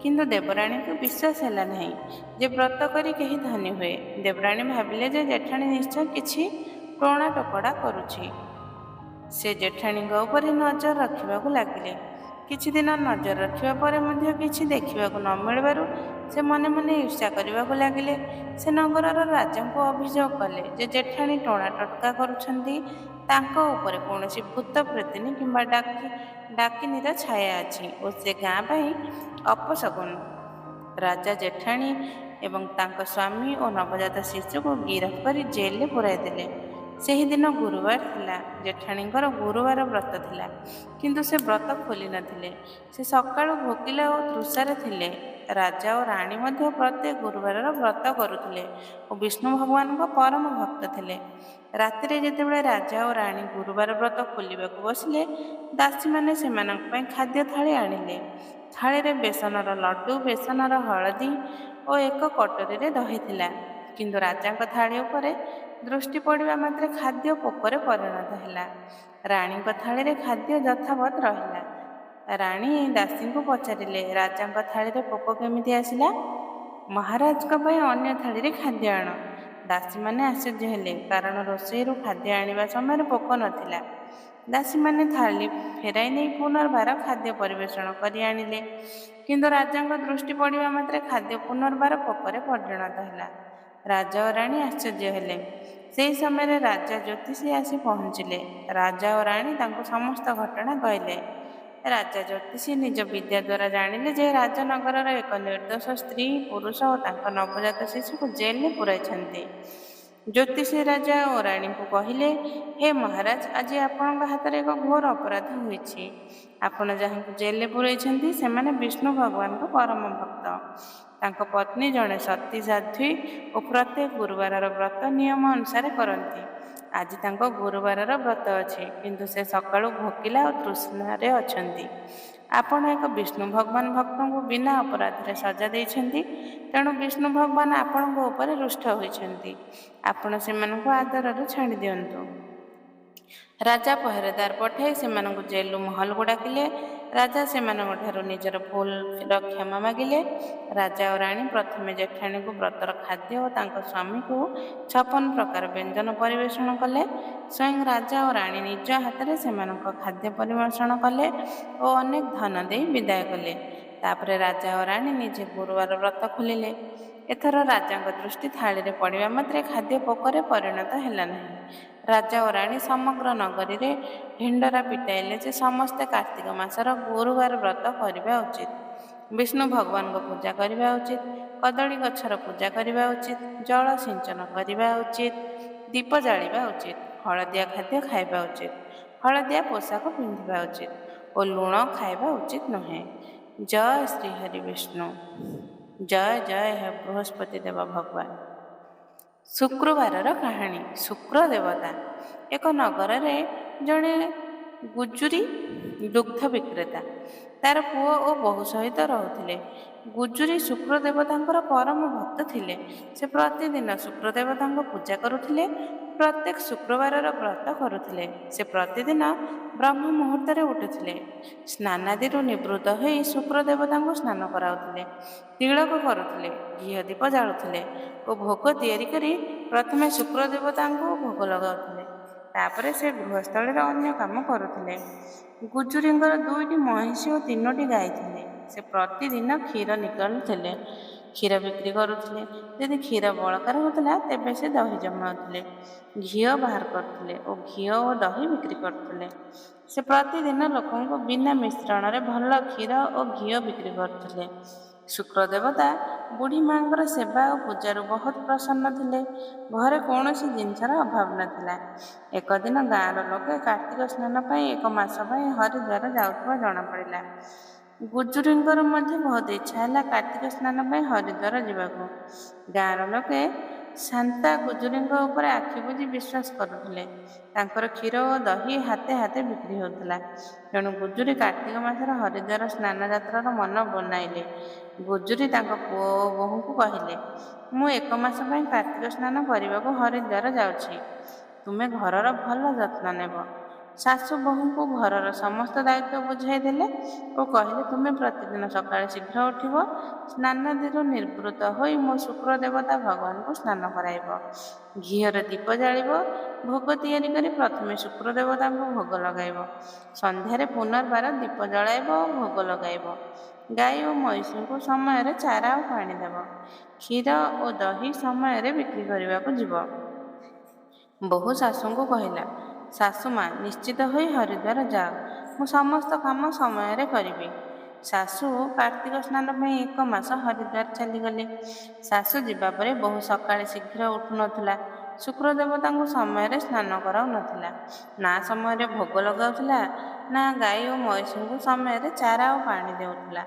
କିନ୍ତୁ ଦେବରାଣୀଙ୍କୁ ବିଶ୍ୱାସ ହେଲା ନାହିଁ ଯେ ବ୍ରତ କରି କେହି ଧନୀ ହୁଏ। ଦେବରାଣୀ ଭାବିଲେ ଯେ ଜେଠାଣୀ ନିଶ୍ଚୟ କିଛି ଟୋଣା ଟପଡ଼ା କରୁଛି। ସେ ଜେଠାଣୀଙ୍କ ଉପରେ ନଜର ରଖିବାକୁ ଲାଗିଲେ। କିଛି ଦିନ ନଜର ରଖିବା ପରେ ମଧ୍ୟ କିଛି ଦେଖିବାକୁ ନ ମିଳିବାରୁ ସେ ମନେ ମନେ ଈର୍ଷା କରିବାକୁ ଲାଗିଲେ। ସେ ନଗରର ରାଜାଙ୍କୁ ଅଭିଯୋଗ କଲେ ଯେ ଜେଠାଣୀ ଟୋଣା ଟଟକା କରୁଛନ୍ତି। ତାଙ୍କ ଉପରେ କୌଣସି ଭୂତ ପ୍ରେତିନୀ କିମ୍ବା ଡାକିନୀର ଛାୟା ଅଛି ଓ ସେ ଗାଁ ପାଇଁ ଅପଶକୁନ। ରାଜା ଜେଠାଣୀ ଏବଂ ତାଙ୍କ ସ୍ୱାମୀ ଓ ନବଜାତ ଶିଶୁକୁ ଗିରଫ କରି ଜେଲରେ ପୁରାଇ ଦେଲେ। ସେହିଦିନ ଗୁରୁବାର ଥିଲା। ଜେଠାଣୀଙ୍କର ଗୁରୁବାର ବ୍ରତ ଥିଲା, କିନ୍ତୁ ସେ ବ୍ରତ ଖୋଲି ନଥିଲେ। ସେ ସକାଳୁ ଭୋକିଲା ଓ ତୃଷାରେ ଥିଲେ। ରାଜା ଓ ରାଣୀ ମଧ୍ୟ ପ୍ରତ୍ୟେକ ଗୁରୁବାରର ବ୍ରତ କରୁଥିଲେ ଓ ବିଷ୍ଣୁ ଭଗବାନଙ୍କ ପରମ ଭକ୍ତ ଥିଲେ। ରାତିରେ ଯେତେବେଳେ ରାଜା ଓ ରାଣୀ ଗୁରୁବାର ବ୍ରତ ଖୋଲିବାକୁ ବସିଲେ, ଦାସୀମାନେ ସେମାନଙ୍କ ପାଇଁ ଖାଦ୍ୟ ଥାଳି ଆଣିଲେ। ଥାଳିରେ ବେସନର ଲଡୁ, ବେସନର ହଳଦୀ ଓ ଏକ କଟୋରୀରେ ଦହି ଥିଲା। କିନ୍ତୁ ରାଜାଙ୍କ ଥାଳି ଉପରେ ଦୃଷ୍ଟି ପଡ଼ିବା ମାତ୍ରେ ଖାଦ୍ୟ ପୋକରେ ପରିଣତ ହେଲା। ରାଣୀଙ୍କ ଥାଳିରେ ଖାଦ୍ୟ ଯଥାବତ୍ ରହିଲା। ରାଣୀ ଦାସୀଙ୍କୁ ପଚାରିଲେ, ରାଜାଙ୍କ ଥାଳିରେ ପୋକ କେମିତି ଆସିଲା? ମହାରାଜଙ୍କ ପାଇଁ ଅନ୍ୟ ଥାଳିରେ ଖାଦ୍ୟ ଆଣ। ଦାସୀମାନେ ଆଶ୍ଚର୍ଯ୍ୟ ହେଲେ, କାରଣ ରୋଷେଇରୁ ଖାଦ୍ୟ ଆଣିବା ସମୟରେ ପୋକ ନଥିଲା। ଦାସୀମାନେ ଥାଳି ଫେରାଇ ନେଇ ପୁନର୍ବାର ଖାଦ୍ୟ ପରିବେଷଣ କରି ଆଣିଲେ, କିନ୍ତୁ ରାଜାଙ୍କ ଦୃଷ୍ଟି ପଡ଼ିବା ମାତ୍ରେ ଖାଦ୍ୟ ପୁନର୍ବାର ପୋକରେ ପରିଣତ ହେଲା। ରାଜା ଓ ରାଣୀ ଆଶ୍ଚର୍ଯ୍ୟ ହେଲେ। ସେହି ସମୟରେ ରାଜା ଜ୍ୟୋତିଷୀ ଆସି ପହଞ୍ଚିଲେ। ରାଜା ଓ ରାଣୀ ତାଙ୍କୁ ସମସ୍ତ ଘଟଣା କହିଲେ। ରାଜା ଜ୍ୟୋତିଷୀ ନିଜ ବିଦ୍ୟା ଦ୍ୱାରା ଜାଣିଲେ ଯେ ରାଜନଗରର ଏକ ନିର୍ଦ୍ଦୋଷ ସ୍ତ୍ରୀ, ପୁରୁଷ ଓ ତାଙ୍କ ନବଜାତ ଶିଶୁକୁ ଜେଲରେ ପୁରାଇଛନ୍ତି। ଜ୍ୟୋତିଷୀ ରାଜା ଓ ରାଣୀଙ୍କୁ କହିଲେ, ହେ ମହାରାଜ, ଆଜି ଆପଣଙ୍କ ହାତରେ ଏକ ଘୋର ଅପରାଧ ହୋଇଛି। ଆପଣ ଯାହାଙ୍କୁ ଜେଲରେ ପୁରାଇଛନ୍ତି ସେମାନେ ବିଷ୍ଣୁ ଭଗବାନଙ୍କ ପରମ ଭକ୍ତ। ତାଙ୍କ ପତ୍ନୀ ଜଣେ ସତୀ ସାଧ୍ୱୀ ଓ ପ୍ରତ୍ୟେକ ଗୁରୁବାରର ବ୍ରତ ନିୟମ ଅନୁସାରେ କରନ୍ତି। ଆଜି ତାଙ୍କ ଗୁରୁବାରର ବ୍ରତ ଅଛି, କିନ୍ତୁ ସେ ସକାଳୁ ଭୋକିଲା ଓ ତୃଷ୍ଣାରେ ଅଛନ୍ତି। ଆପଣ ଏକ ବିଷ୍ଣୁ ଭଗବାନ ଭକ୍ତଙ୍କୁ ବିନା ଅପରାଧରେ ସଜା ଦେଇଛନ୍ତି, ତେଣୁ ବିଷ୍ଣୁ ଭଗବାନ ଆପଣଙ୍କ ଉପରେ ରୁଷ୍ଟ ହୋଇଛନ୍ତି। ଆପଣ ସେମାନଙ୍କୁ ଆଦରରୁ ଛାଡ଼ି ଦିଅନ୍ତୁ। ରାଜା ପହରେଦାର ପଠାଇ ସେମାନଙ୍କୁ ଜେଲରୁ ମହଲକୁ ଡାକିଲେ। ରାଜା ସେମାନଙ୍କଠାରୁ ନିଜର ଭୁଲର କ୍ଷମା ମାଗିଲେ। ରାଜା ଓ ରାଣୀ ପ୍ରଥମେ ଜେଠାଣୀଙ୍କୁ ବ୍ରତର ଖାଦ୍ୟ ଓ ତାଙ୍କ ସ୍ୱାମୀଙ୍କୁ 56 ପ୍ରକାର ବ୍ୟଞ୍ଜନ ପରିବେଷଣ କଲେ। ସ୍ୱୟଂ ରାଜା ଓ ରାଣୀ ନିଜ ହାତରେ ସେମାନଙ୍କ ଖାଦ୍ୟ ପରିବେଷଣ କଲେ ଓ ଅନେକ ଧନ ଦେଇ ବିଦାୟ କଲେ। ତାପରେ ରାଜା ଓ ରାଣୀ ନିଜେ ଗୁରୁବାର ବ୍ରତ ଖୋଲିଲେ। ଏଥର ରାଜାଙ୍କ ଦୃଷ୍ଟି ଥାଳିରେ ପଡ଼ିବା ମାତ୍ରେ ଖାଦ୍ୟ ପୋକରେ ପରିଣତ ହେଲା ନାହିଁ। ରାଜା ଓ ରାଣୀ ସମଗ୍ର ନଗରୀରେ ଢିଣ୍ଡରା ପିଟାଇଲେ ଯେ ସମସ୍ତେ କାର୍ତ୍ତିକ ମାସର ଗୁରୁବାର ବ୍ରତ କରିବା ଉଚିତ, ବିଷ୍ଣୁ ଭଗବାନଙ୍କ ପୂଜା କରିବା ଉଚିତ, କଦଳୀ ଗଛର ପୂଜା କରିବା ଉଚିତ, ଜଳ ସିଞ୍ଚନ କରିବା ଉଚିତ, ଦୀପ ଜାଳିବା ଉଚିତ, ହଳଦିଆ ଖାଦ୍ୟ ଖାଇବା ଉଚିତ, ହଳଦିଆ ପୋଷାକ ପିନ୍ଧିବା ଉଚିତ ଓ ଲୁଣ ଖାଇବା ଉଚିତ ନୁହେଁ। ଜୟ ଶ୍ରୀ ହରି ବିଷ୍ଣୁ। ଜୟ ଜୟ ହେ ବୃହସ୍ପତି ଦେବ ଭଗବାନ। ଶୁକ୍ରବାରର କାହାଣୀ। ଶୁକ୍ର ଦେବତା। ଏକ ନଗରରେ ଜଣେ ଗୁଜୁରୀ ଦୁଗ୍ଧ ବିକ୍ରେତା ତାର ପୁଅ ଓ ବୋହୂ ସହିତ ରହୁଥିଲେ। ଗୁଜୁରୀ ଶୁକ୍ର ଦେବତାଙ୍କର ପରମ ଭକ୍ତ ଥିଲେ। ସେ ପ୍ରତିଦିନ ଶୁକ୍ର ଦେବତାଙ୍କ ପୂଜା କରୁଥିଲେ, ପ୍ରତ୍ୟେକ ଶୁକ୍ରବାରର ବ୍ରତ କରୁଥିଲେ। ସେ ପ୍ରତିଦିନ ବ୍ରହ୍ମ ମୁହୂର୍ତ୍ତରେ ଉଠୁଥିଲେ, ସ୍ନାନାଦିରୁ ନିବୃତ୍ତ ହୋଇ ଶୁକ୍ର ଦେବତାଙ୍କୁ ସ୍ନାନ କରାଉଥିଲେ, ତିଳକ କରୁଥିଲେ, ଘିଅ ଦୀପ ଜାଳୁଥିଲେ ଓ ଭୋଗ ତିଆରି କରି ପ୍ରଥମେ ଶୁକ୍ର ଦେବତାଙ୍କୁ ଭୋଗ ଲଗାଉଥିଲେ। ତାପରେ ସେ ଗୃହସ୍ଥଳୀର ଅନ୍ୟ କାମ କରୁଥିଲେ। ଗୁଜୁରୀଙ୍କର 2ଟି ମହିଷୀ ଓ 3ଟି ଗାଈ ଥିଲେ। ସେ ପ୍ରତିଦିନ କ୍ଷୀର ନିକାଳୁଥିଲେ, କ୍ଷୀର ବିକ୍ରି କରୁଥିଲେ। ଯଦି କ୍ଷୀର ବଳକା ରହୁଥିଲା ତେବେ ସେ ଦହି ଜମାଉଥିଲେ, ଘିଅ ବାହାର କରୁଥିଲେ ଓ ଘିଅ ଓ ଦହି ବିକ୍ରି କରୁଥିଲେ। ସେ ପ୍ରତିଦିନ ଲୋକଙ୍କୁ ବିନା ମିଶ୍ରଣରେ ଭଲ କ୍ଷୀର ଓ ଘିଅ ବିକ୍ରି କରୁଥିଲେ। ଶୁକ୍ର ଦେବତା ବୁଢ଼ୀ ମାଙ୍କର ସେବା ଓ ପୂଜାରୁ ବହୁତ ପ୍ରସନ୍ନ ଥିଲେ। ଘରେ କୌଣସି ଜିନିଷର ଅଭାବ ନଥିଲା। ଏକ ଦିନ ଗାଁର ଲୋକେ କାର୍ତ୍ତିକ ସ୍ନାନ ପାଇଁ 1 ମାସ ପାଇଁ ହରିଦ୍ୱାର ଯାଉଥିବା ଜଣାପଡ଼ିଲା। ଗୁଜୁରୀଙ୍କର ମଧ୍ୟ ବହୁତ ଇଚ୍ଛା ହେଲା କାର୍ତ୍ତିକ ସ୍ନାନ ପାଇଁ ହରିଦ୍ୱାର ଯିବାକୁ। ଗାଁର ଲୋକେ ଶାନ୍ତା ଗୁଜୁରୀଙ୍କ ଉପରେ ଆଖି ବୁଜି ବିଶ୍ୱାସ କରୁଥିଲେ। ତାଙ୍କର କ୍ଷୀର ଓ ଦହି ହାତେ ହାତେ ବିକ୍ରି ହେଉଥିଲା। ତେଣୁ ଗୁଜୁରୀ କାର୍ତ୍ତିକ ମାସର ହରିଦ୍ୱାର ସ୍ନାନ ଯାତ୍ରାର ମନ ବନାଇଲେ। ଗୁଜୁରୀ ତାଙ୍କ ପୁଅ ଓ ବୋହୂଙ୍କୁ କହିଲେ, ମୁଁ 1 ମାସ ପାଇଁ କାର୍ତ୍ତିକ ସ୍ନାନ କରିବାକୁ ହରିଦ୍ୱାର ଯାଉଛି। ତୁମେ ଘରର ଭଲ ଯତ୍ନ ନେବ। ଶାଶୁ ବୋହୂଙ୍କୁ ଘରର ସମସ୍ତ ଦାୟିତ୍ୱ ବୁଝାଇ ଦେଲେ ଓ କହିଲେ, ତୁମେ ପ୍ରତିଦିନ ସକାଳେ ଶୀଘ୍ର ଉଠିବ, ସ୍ନାନାଦିରୁ ନିବୃତ୍ତ ହୋଇ ମୋ ଶୁକ୍ର ଦେବତା ଭଗବାନଙ୍କୁ ସ୍ନାନ କରାଇବ, ଘିଅରେ ଦୀପ ଜାଳିବ, ଭୋଗ ତିଆରି କରି ପ୍ରଥମେ ଶୁକ୍ର ଦେବତାଙ୍କୁ ଭୋଗ ଲଗାଇବ, ସନ୍ଧ୍ୟାରେ ପୁନର୍ବାର ଦୀପ ଜଳାଇବ ଓ ଭୋଗ ଲଗାଇବ, ଗାଈ ଓ ମଇଁଷିଙ୍କୁ ସମୟରେ ଚାରା ଓ ପାଣି ଦେବ, କ୍ଷୀର ଓ ଦହି ସମୟରେ ବିକ୍ରି କରିବାକୁ ଯିବ। ବୋହୂ ଶାଶୁଙ୍କୁ କହିଲା, ଶାଶୁମା, ନିଶ୍ଚିତ ହୋଇ ହରିଦ୍ୱାର ଯାଅ, ମୁଁ ସମସ୍ତ କାମ ସମୟରେ କରିବି। ଶାଶୁ କାର୍ତ୍ତିକ ସ୍ନାନ ପାଇଁ 1 ମାସ ହରିଦ୍ୱାର ଚାଲିଗଲେ। ଶାଶୁ ଯିବା ପରେ ବୋହୂ ସକାଳେ ଶୀଘ୍ର ଉଠୁନଥିଲା, ଶୁକ୍ର ଦେବତାଙ୍କୁ ସମୟରେ ସ୍ନାନ କରାଉନଥିଲା, ନା ସମୟରେ ଭୋଗ ଲଗାଉଥିଲା, ନା ଗାଈ ଓ ମଇଁଷିଙ୍କୁ ସମୟରେ ଚାରା ଓ ପାଣି ଦେଉଥିଲା।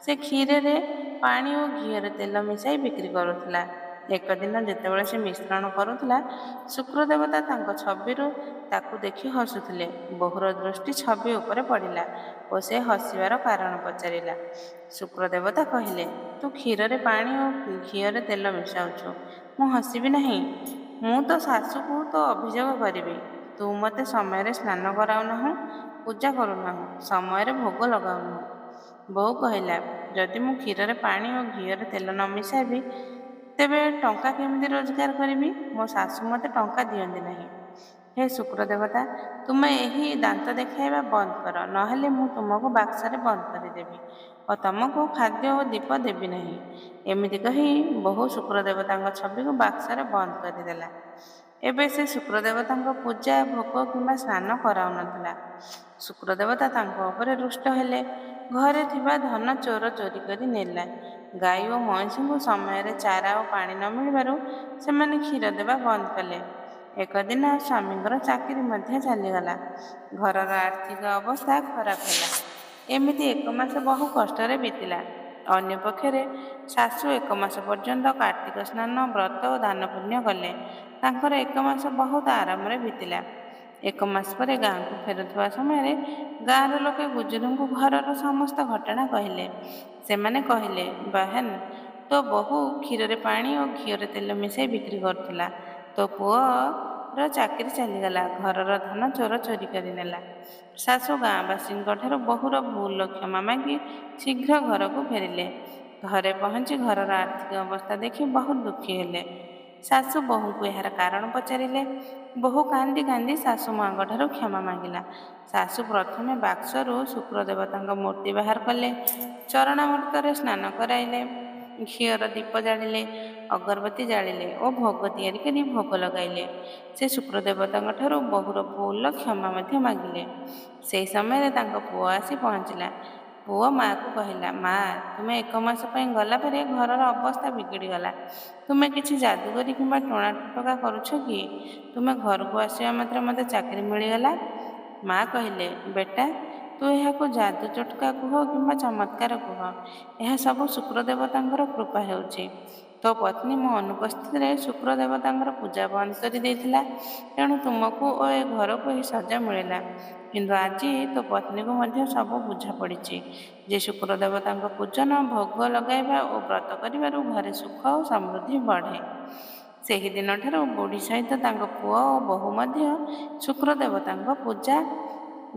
ସେ କ୍ଷୀରରେ ପାଣି ଓ ଘିଅରେ ତେଲ ମିଶାଇ ବିକ୍ରି କରୁଥିଲା। ଏକ ଦିନ ଯେତେବେଳେ ସେ ମିଶ୍ରଣ କରୁଥିଲା, ଶୁକ୍ର ଦେବତା ତାଙ୍କ ଛବିରୁ ତାକୁ ଦେଖି ହସୁଥିଲେ। ବୋହୂର ଦୃଷ୍ଟି ଛବି ଉପରେ ପଡ଼ିଲା ଓ ସେ ହସିବାର କାରଣ ପଚାରିଲା। ଶୁକ୍ର ଦେବତା କହିଲେ, ତୁ କ୍ଷୀରରେ ପାଣି ଓ ଘିଅରେ ତେଲ ମିଶାଉଛୁ, ମୁଁ ହସିବି ନାହିଁ? ମୁଁ ତୋ ଶାଶୁକୁ ତୋ ଅଭିଯୋଗ କରିବି। ତୁ ମୋତେ ସମୟରେ ସ୍ନାନ କରାଉନାହୁଁ, ପୂଜା କରୁନାହୁଁ, ସମୟରେ ଭୋଗ ଲଗାଉନାହୁଁ। ବୋହୂ କହିଲା, ଯଦି ମୁଁ କ୍ଷୀରରେ ପାଣି ଓ ଘିଅରେ ତେଲ ନ ମିଶାଇବି ତେବେ ଟଙ୍କା କେମିତି ରୋଜଗାର କରିବି? ମୋ ଶାଶୁ ମୋତେ ଟଙ୍କା ଦିଅନ୍ତି ନାହିଁ। ହେ ଶୁକ୍ର ଦେବତା, ତୁମେ ଏହି ଦାନ୍ତ ଦେଖାଇବା ବନ୍ଦ କର, ନହେଲେ ମୁଁ ତୁମକୁ ବାକ୍ସରେ ବନ୍ଦ କରିଦେବି ଓ ତମକୁ ଖାଦ୍ୟ ଓ ଦୀପ ଦେବି ନାହିଁ। ଏମିତି କହି ବୋହୂ ଶୁକ୍ର ଦେବତାଙ୍କ ଛବିକୁ ବାକ୍ସରେ ବନ୍ଦ କରିଦେଲା। ଏବେ ସେ ଶୁକ୍ର ଦେବତାଙ୍କ ପୂଜା, ଭୋଗ କିମ୍ବା ସ୍ନାନ କରାଉନଥିଲା। ଶୁକ୍ର ଦେବତା ତାଙ୍କ ଉପରେ ରୁଷ୍ଟ ହେଲେ। ଘରେ ଥିବା ଧନ ଚୋର ଚୋରି କରି ନେଲା। ଗାଈ ଓ ମଇଁଷିଙ୍କୁ ସମୟରେ ଚାରା ଓ ପାଣି ନ ମିଳିବାରୁ ସେମାନେ କ୍ଷୀର ଦେବା ବନ୍ଦ କଲେ। ଏକ ଦିନ ସ୍ୱାମୀଙ୍କର ଚାକିରି ମଧ୍ୟ ଚାଲିଗଲା। ଘରର ଆର୍ଥିକ ଅବସ୍ଥା ଖରାପ ହେଲା। ଏମିତି 1 ମାସ ବହୁ କଷ୍ଟରେ ବିତିଲା। ଅନ୍ୟପକ୍ଷରେ ଶାଶୁ 1 ମାସ ପର୍ଯ୍ୟନ୍ତ କାର୍ତ୍ତିକ ସ୍ନାନ, ବ୍ରତ ଓ ଦାନ ପୁଣ୍ୟ କଲେ। ତାଙ୍କର 1 ମାସ ବହୁତ ଆରାମରେ ବିତିଲା। 1 ମାସ ପରେ ଗାଁକୁ ଫେରୁଥିବା ସମୟରେ ଗାଁର ଲୋକେ ଗୁଜୁରଙ୍କୁ ଘରର ସମସ୍ତ ଘଟଣା କହିଲେ। ସେମାନେ କହିଲେ, ବାହେନ, ତୋ ବୋହୂ କ୍ଷୀରରେ ପାଣି ଓ ଘିଅରେ ତେଲ ମିଶାଇ ବିକ୍ରି କରୁଥିଲା। ତୋ ପୁଅର ଚାକିରି ଚାଲିଗଲା। ଘରର ଧନ ଚୋର ଚୋରି କରି ନେଲା। ଶାଶୁ ଗାଁବାସୀଙ୍କଠାରୁ ବୋହୂର ଭୁଲର କ୍ଷମା ମାଗି ଶୀଘ୍ର ଘରକୁ ଫେରିଲେ। ଘରେ ପହଞ୍ଚି ଘରର ଆର୍ଥିକ ଅବସ୍ଥା ଦେଖି ବହୁତ ଦୁଃଖୀ ହେଲେ। ଶାଶୁ ବୋହୂଙ୍କୁ ଏହାର କାରଣ ପଚାରିଲେ। ବୋହୂ କାନ୍ଦି କାନ୍ଦି ଶାଶୁ ମାଆଙ୍କଠାରୁ କ୍ଷମା ମାଗିଲା। ଶାଶୁ ପ୍ରଥମେ ବାକ୍ସରୁ ଶୁକ୍ର ଦେବତାଙ୍କ ମୂର୍ତ୍ତି ବାହାର କଲେ, ଚରଣାମୃତରେ ସ୍ନାନ କରାଇଲେ, ଘିଅର ଦୀପ ଜାଳିଲେ, ଅଗରବତୀ ଜାଳିଲେ ଓ ଭୋଗ ତିଆରି କରି ଭୋଗ ଲଗାଇଲେ। ସେ ଶୁକ୍ର ଦେବତାଙ୍କ ଠାରୁ ବୋହୂର ଭୁଲର କ୍ଷମା ମଧ୍ୟ ମାଗିଲେ। ସେହି ସମୟରେ ତାଙ୍କ ପୁଅ ଆସି ପହଞ୍ଚିଲା। ପୁଅ ମାଆକୁ କହିଲା, ମା, ତୁମେ 1 ମାସ ପାଇଁ ଗଲା ପରେ ଘରର ଅବସ୍ଥା ବିଗିଡ଼ିଗଲା। ତୁମେ କିଛି ଯାଦୁକରି କିମ୍ବା ଟଣା ଟୋଟକା କରୁଛ କି? ତୁମେ ଘରକୁ ଆସିବା ମାତ୍ରେ ମୋତେ ଚାକିରି ମିଳିଗଲା। ମା କହିଲେ, ବେଟା, ତୁ ଏହାକୁ ଯାଦୁ ଚଟକା କୁହ କିମ୍ବା ଚମତ୍କାର କୁହ, ଏହା ସବୁ ଶୁକ୍ର ଦେବତାଙ୍କର କୃପା ହେଉଛି। ତୋ ପତ୍ନୀ ମୋ ଅନୁପସ୍ଥିତିରେ ଶୁକ୍ର ଦେବତାଙ୍କର ପୂଜା ବନ୍ଦ କରି ଦେଇଥିଲା, ତେଣୁ ତୁମକୁ ଓ ଏ ଘରକୁ ଏହି ସଜା ମିଳିଲା। କିନ୍ତୁ ଆଜି ତୋ ପତ୍ନୀକୁ ମଧ୍ୟ ସବୁ ବୁଝା ପଡ଼ିଛି ଯେ ଶୁକ୍ର ଦେବତାଙ୍କ ପୂଜନ, ଭୋଗ ଲଗାଇବା ଓ ବ୍ରତ କରିବାରୁ ଘରେ ସୁଖ ଓ ସମୃଦ୍ଧି ବଢ଼େ। ସେହି ଦିନଠାରୁ ବୁଢ଼ୀ ସହିତ ତାଙ୍କ ପୁଅ ଓ ବୋହୂ ମଧ୍ୟ ଶୁକ୍ର ଦେବତାଙ୍କ ପୂଜା,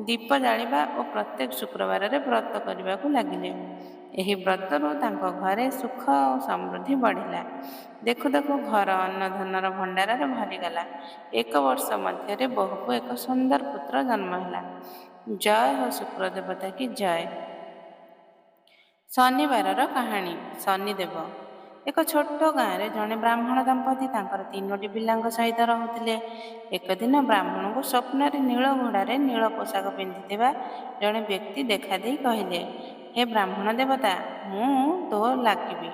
ଦୀପ ଜାଳିବା ଓ ପ୍ରତ୍ୟେକ ଶୁକ୍ରବାରରେ ବ୍ରତ କରିବାକୁ ଲାଗିଲେ। ଏହି ବ୍ରତରୁ ତାଙ୍କ ଘରେ ସୁଖ ଓ ସମୃଦ୍ଧି ବଢ଼ିଲା। ଦେଖୁ ଦେଖୁ ଘର ଅନ୍ନଧନର ଭଣ୍ଡାରରେ ଭରିଗଲା। 1 ବର୍ଷ ମଧ୍ୟରେ ବୋହୂକୁ ଏକ ସୁନ୍ଦର ପୁତ୍ର ଜନ୍ମ ହେଲା। ଜୟ ହୋ ଶୁକ୍ର ଦେବତା କି ଜୟ। ଶନିବାରର କାହାଣୀ। ଶନିଦେବ। ଏକ ଛୋଟ ଗାଁରେ ଜଣେ ବ୍ରାହ୍ମଣ ଦମ୍ପତି ତାଙ୍କର 3ଟି ପିଲାଙ୍କ ସହିତ ରହୁଥିଲେ। ଏକ ଦିନ ବ୍ରାହ୍ମଣଙ୍କୁ ସ୍ୱପ୍ନରେ ନୀଳ ଘୋଡ଼ାରେ ନୀଳ ପୋଷାକ ପିନ୍ଧିଥିବା ଜଣେ ବ୍ୟକ୍ତି ଦେଖାଦେଇ କହିଲେ, ହେ ବ୍ରାହ୍ମଣ ଦେବତା, ମୁଁ ତୋ ଲାଗିବି।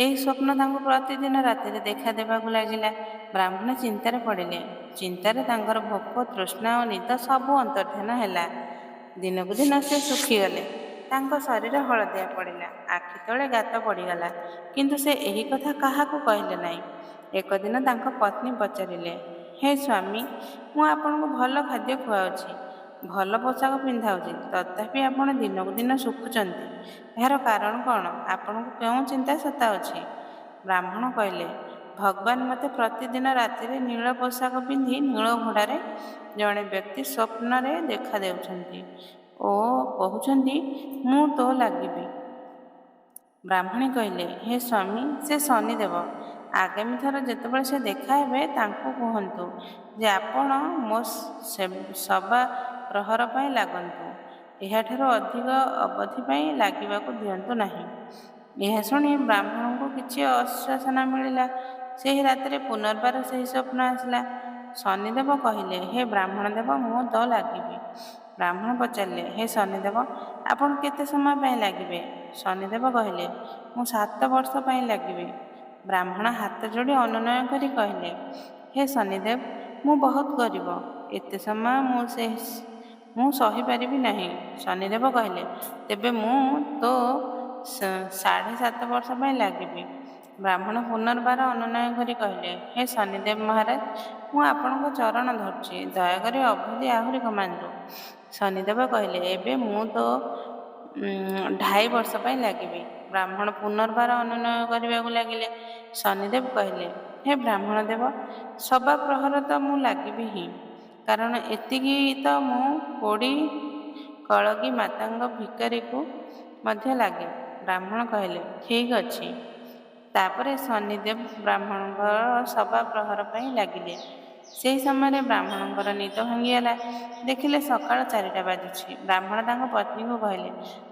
ଏହି ସ୍ୱପ୍ନ ତାଙ୍କୁ ପ୍ରତିଦିନ ରାତିରେ ଦେଖା ଦେବାକୁ ଲାଗିଲା। ବ୍ରାହ୍ମଣ ଚିନ୍ତାରେ ପଡ଼ିଲେ। ଚିନ୍ତାରେ ତାଙ୍କର ଭୋକ, ତୃଷ୍ଣା ଓ ନିଦ ସବୁ ଅନ୍ତର୍ଦ୍ଧାନ ହେଲା। ଦିନକୁ ଦିନ ସେ ଶୁଖିଗଲେ। ତାଙ୍କ ଶରୀର ହଳଦିଆ ପଡ଼ିଲା। ଆଖି ତଳେ ଗାତ ପଡ଼ିଗଲା। କିନ୍ତୁ ସେ ଏହି କଥା କାହାକୁ କହିଲେ ନାହିଁ। ଏକ ଦିନ ତାଙ୍କ ପତ୍ନୀ ପଚାରିଲେ, ହେ ସ୍ୱାମୀ, ମୁଁ ଆପଣଙ୍କୁ ଭଲ ଖାଦ୍ୟ ଖୁଆଉଛି, ଭଲ ପୋଷାକ ପିନ୍ଧାଉଛି, ତଥାପି ଆପଣ ଦିନକୁ ଦିନ ଶୁଖୁଛନ୍ତି। ଏହାର କାରଣ କ'ଣ? ଆପଣଙ୍କୁ କେଉଁ ଚିନ୍ତା ସତାଉଛି? ବ୍ରାହ୍ମଣ କହିଲେ, ଭଗବାନ ମୋତେ ପ୍ରତିଦିନ ରାତିରେ ନୀଳ ପୋଷାକ ପିନ୍ଧି ନୀଳ ଘୋଡ଼ାରେ ଜଣେ ବ୍ୟକ୍ତି ସ୍ୱପ୍ନରେ ଦେଖା ଦେଉଛନ୍ତି ଓ କହୁଛନ୍ତି, ମୁଁ ତୋ ଲାଗିବି। ବ୍ରାହ୍ମଣୀ କହିଲେ, ହେ ସ୍ୱାମୀ, ସେ ଶନିଦେବ। ଆଗାମୀ ଥର ଯେତେବେଳେ ସେ ଦେଖା ହେବେ ତାଙ୍କୁ କୁହନ୍ତୁ ଯେ ଆପଣ ମୋ ସବା ପ୍ରହର ପାଇଁ ଲାଗନ୍ତୁ। ଏହାଠାରୁ ଅଧିକ ଅବଧି ପାଇଁ ଲାଗିବାକୁ ଦିଅନ୍ତୁ ନାହିଁ। ଏହା ଶୁଣି ବ୍ରାହ୍ମଣଙ୍କୁ କିଛି ଆଶ୍ୱାସନା ମିଳିଲା। ସେହି ରାତିରେ ପୁନର୍ବାର ସେହି ସ୍ୱପ୍ନ ଆସିଲା। ଶନିଦେବ କହିଲେ, ହେ ବ୍ରାହ୍ମଣ ଦେବ, ମୁଁ ତୋ ଲାଗିବି। ବ୍ରାହ୍ମଣ ପଚାରିଲେ, ହେ ଶନିଦେବ, ଆପଣ କେତେ ସମୟ ପାଇଁ ଲାଗିବେ? ଶନିଦେବ କହିଲେ, ମୁଁ 7 ବର୍ଷ ପାଇଁ ଲାଗିବି। ବ୍ରାହ୍ମଣ ହାତ ଯୋଡ଼ି ଅନୁନୟ କରି କହିଲେ, ହେ ଶନିଦେବ, ମୁଁ ବହୁତ ଗରିବ, ଏତେ ସମୟ ମୁଁ ସହିପାରିବି ନାହିଁ। ଶନିଦେବ କହିଲେ, ତେବେ ମୁଁ ତୋ 7.5 ବର୍ଷ ପାଇଁ ଲାଗିବି। ବ୍ରାହ୍ମଣ ପୁନର୍ବାର ଅନୁନୟ କରି କହିଲେ, ହେ ଶନିଦେବ ମହାରାଜ, ମୁଁ ଆପଣଙ୍କ ଚରଣ ଧରୁଛି, ଦୟାକରି ଅବଧି ଆହୁରି କମାନ୍ତୁ। ଶନିଦେବ କହିଲେ, ଏବେ ମୁଁ ତୋ 2.5 ବର୍ଷ ପାଇଁ ଲାଗିବି। ବ୍ରାହ୍ମଣ ପୁନର୍ବାର ଅନୁନୟ କରିବାକୁ ଲାଗିଲେ। ଶନିଦେବ କହିଲେ, ହେ ବ୍ରାହ୍ମଣ ଦେବ, ସବା ପ୍ରହର ତ ମୁଁ ଲାଗିବି ହିଁ, କାରଣ ଏତିକି ତ ମୁଁ କୋଡ଼ି କଳଗୀ ମାତାଙ୍ଗ ଭିକାରୀକୁ ମଧ୍ୟ ଲାଗେ। ବ୍ରାହ୍ମଣ କହିଲେ, ଠିକ୍ ଅଛି, ତାପରେ ଶନିଦେବ ବ୍ରାହ୍ମଣଙ୍କର ସଭା ପ୍ରହର ପାଇଁ ଲାଗିଲେ। ସେହି ସମୟରେ ବ୍ରାହ୍ମଣଙ୍କର ନିଦ ଭାଙ୍ଗିଗଲା। ଦେଖିଲେ ସକାଳ 4ଟା ବାଜୁଛି। ବ୍ରାହ୍ମଣ ତାଙ୍କ ପତ୍ନୀଙ୍କୁ କହିଲେ,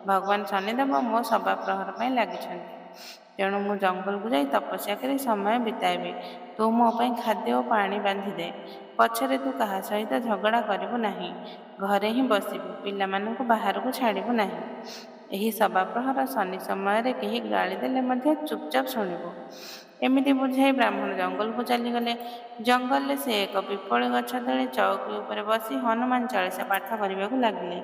ଭଗବାନ ଶନିଦେବ ମୋ ସଭା ପ୍ରହର ପାଇଁ ଲାଗିଛନ୍ତି। ତେଣୁ ମୁଁ ଜଙ୍ଗଲକୁ ଯାଇ ତପସ୍ୟା କରି ସମୟ ବିତାଇବି। ତୁ ମୋ ପାଇଁ ଖାଦ୍ୟ ଓ ପାଣି ବାନ୍ଧିଦେ। ପଛରେ ତୁ କାହା ସହିତ ଝଗଡ଼ା କରିବୁ ନାହିଁ। ଘରେ ହିଁ ବସିବୁ। ପିଲାମାନଙ୍କୁ ବାହାରକୁ ଛାଡ଼ିବୁ ନାହିଁ। ଏହି ସଭା ପ୍ରହର ଶନି ସମୟରେ କେହି ଗାଳି ଦେଲେ ମଧ୍ୟ ଚୁପଚାପ ଶୁଣିବୁ। ଏମିତି ବୁଝାଇ ବ୍ରାହ୍ମଣ ଜଙ୍ଗଲକୁ ଚାଲିଗଲେ। ଜଙ୍ଗଲରେ ସେ ଏକ ପିପଳି ଗଛ ତଳେ ଚଉକି ଉପରେ ବସି ହନୁମାନ ଚାଳିଶା ପାଠ କରିବାକୁ ଲାଗିଲେ।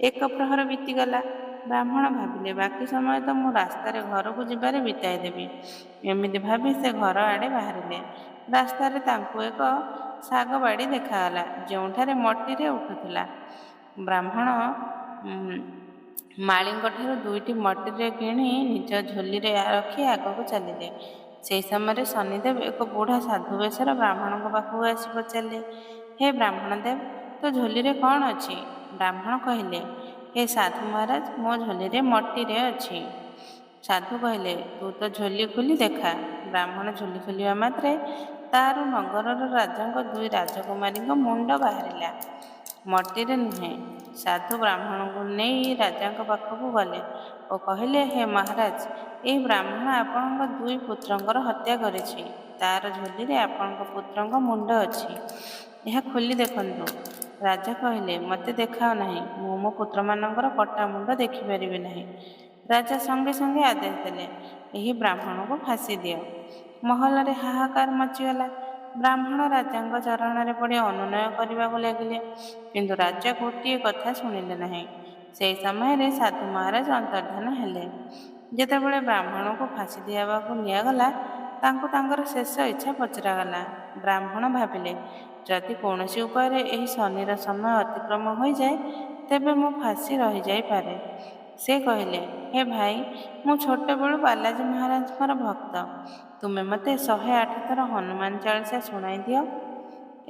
ଏକ ପ୍ରହର ବିତିଗଲା। ବ୍ରାହ୍ମଣ ଭାବିଲେ, ବାକି ସମୟ ତ ମୁଁ ରାସ୍ତାରେ ଘରକୁ ଯିବାରେ ବିତାଇ ଦେବି। ଏମିତି ଭାବି ସେ ଘର ଆଡ଼େ ବାହାରିଲେ। ରାସ୍ତାରେ ତାଙ୍କୁ ଏକ ଶାଗ ବାଡ଼ି ଦେଖାଗଲା, ଯେଉଁଠାରେ ମଟିରେ ଉଠୁଥିଲା। ବ୍ରାହ୍ମଣ ମାଳିଙ୍କଠାରୁ 2ଟି ମଟିରେ କିଣି ନିଜ ଝୋଲିରେ ରଖି ଆଗକୁ ଚାଲିଲେ। ସେହି ସମୟରେ ଶନିଦେବ ଏକ ବୁଢ଼ା ସାଧୁ ବେଶର ବ୍ରାହ୍ମଣଙ୍କ ପାଖକୁ ଆସି ପଚାରିଲେ, ହେ ବ୍ରାହ୍ମଣ ଦେବ, ତୋ ଝୋଲିରେ କ'ଣ ଅଛି? ବ୍ରାହ୍ମଣ କହିଲେ, ହେ ସାଧୁ ମହାରାଜ, ମୋ ଝୋଲିରେ ମଟିରେ ଅଛି। ସାଧୁ କହିଲେ, ତୁ ତ ଝୋଲି ଖୋଲି ଦେଖା। ବ୍ରାହ୍ମଣ ଝୋଲି ଖୋଲିବା ମାତ୍ରେ ତାରୁ ନଗରର ରାଜାଙ୍କ 2 ରାଜକୁମାରୀଙ୍କ ମୁଣ୍ଡ ବାହାରିଲା, ମଟିରେ ନୁହେଁ। ସାଧୁ ବ୍ରାହ୍ମଣଙ୍କୁ ନେଇ ରାଜାଙ୍କ ପାଖକୁ ଗଲେ ଓ କହିଲେ, ହେ ମହାରାଜ, ଏହି ବ୍ରାହ୍ମଣ ଆପଣଙ୍କ 2 ପୁତ୍ରଙ୍କର ହତ୍ୟା କରିଛି। ତାର ଝୋଲିରେ ଆପଣଙ୍କ ପୁତ୍ରଙ୍କ ମୁଣ୍ଡ ଅଛି। ଏହା ଖୋଲି ଦେଖନ୍ତୁ। ରାଜା କହିଲେ, ମୋତେ ଦେଖାଅ ନାହିଁ। ମୁଁ ମୋ ପୁତ୍ରମାନଙ୍କର କଟା ମୁଣ୍ଡ ଦେଖିପାରିବି ନାହିଁ। ରାଜା ସଙ୍ଗେ ସଙ୍ଗେ ଆଦେଶ ଦେଲେ, ଏହି ବ୍ରାହ୍ମଣକୁ ଫାଶୀ ଦିଅ। ମହଲରେ ହାହାକାର ମଚିଗଲା। ବ୍ରାହ୍ମଣ ରାଜାଙ୍କ ଚରଣରେ ପଡ଼ି ଅନୁନୟ କରିବାକୁ ଲାଗିଲେ, କିନ୍ତୁ ରାଜା ଗୋଟିଏ କଥା ଶୁଣିଲେ ନାହିଁ। ସେହି ସମୟରେ ସାଧୁ ମହାରାଜ ଅନ୍ତର୍ଦ୍ଧାନ ହେଲେ। ଯେତେବେଳେ ବ୍ରାହ୍ମଣକୁ ଫାଶୀ ଦିଆବାକୁ ନିଆଗଲା, ତାଙ୍କୁ ତାଙ୍କର ଶେଷ ଇଚ୍ଛା ପଚରାଗଲା। ବ୍ରାହ୍ମଣ ଭାବିଲେ, ଯଦି କୌଣସି ଉପାୟରେ ଏହି ଶନିର ସମୟ ଅତିକ୍ରମ ହୋଇଯାଏ, ତେବେ ମୋ ଫାଶୀ ରହିଯାଇପାରେ। ସେ କହିଲେ, ହେ ଭାଇ, ମୁଁ ଛୋଟବେଳୁ ବାଲାଜୀ ମହାରାଜଙ୍କର ଭକ୍ତ। ତୁମେ ମୋତେ 108 ଥର ହନୁମାନ ଚାଳିଶା ଶୁଣାଇ ଦିଅ।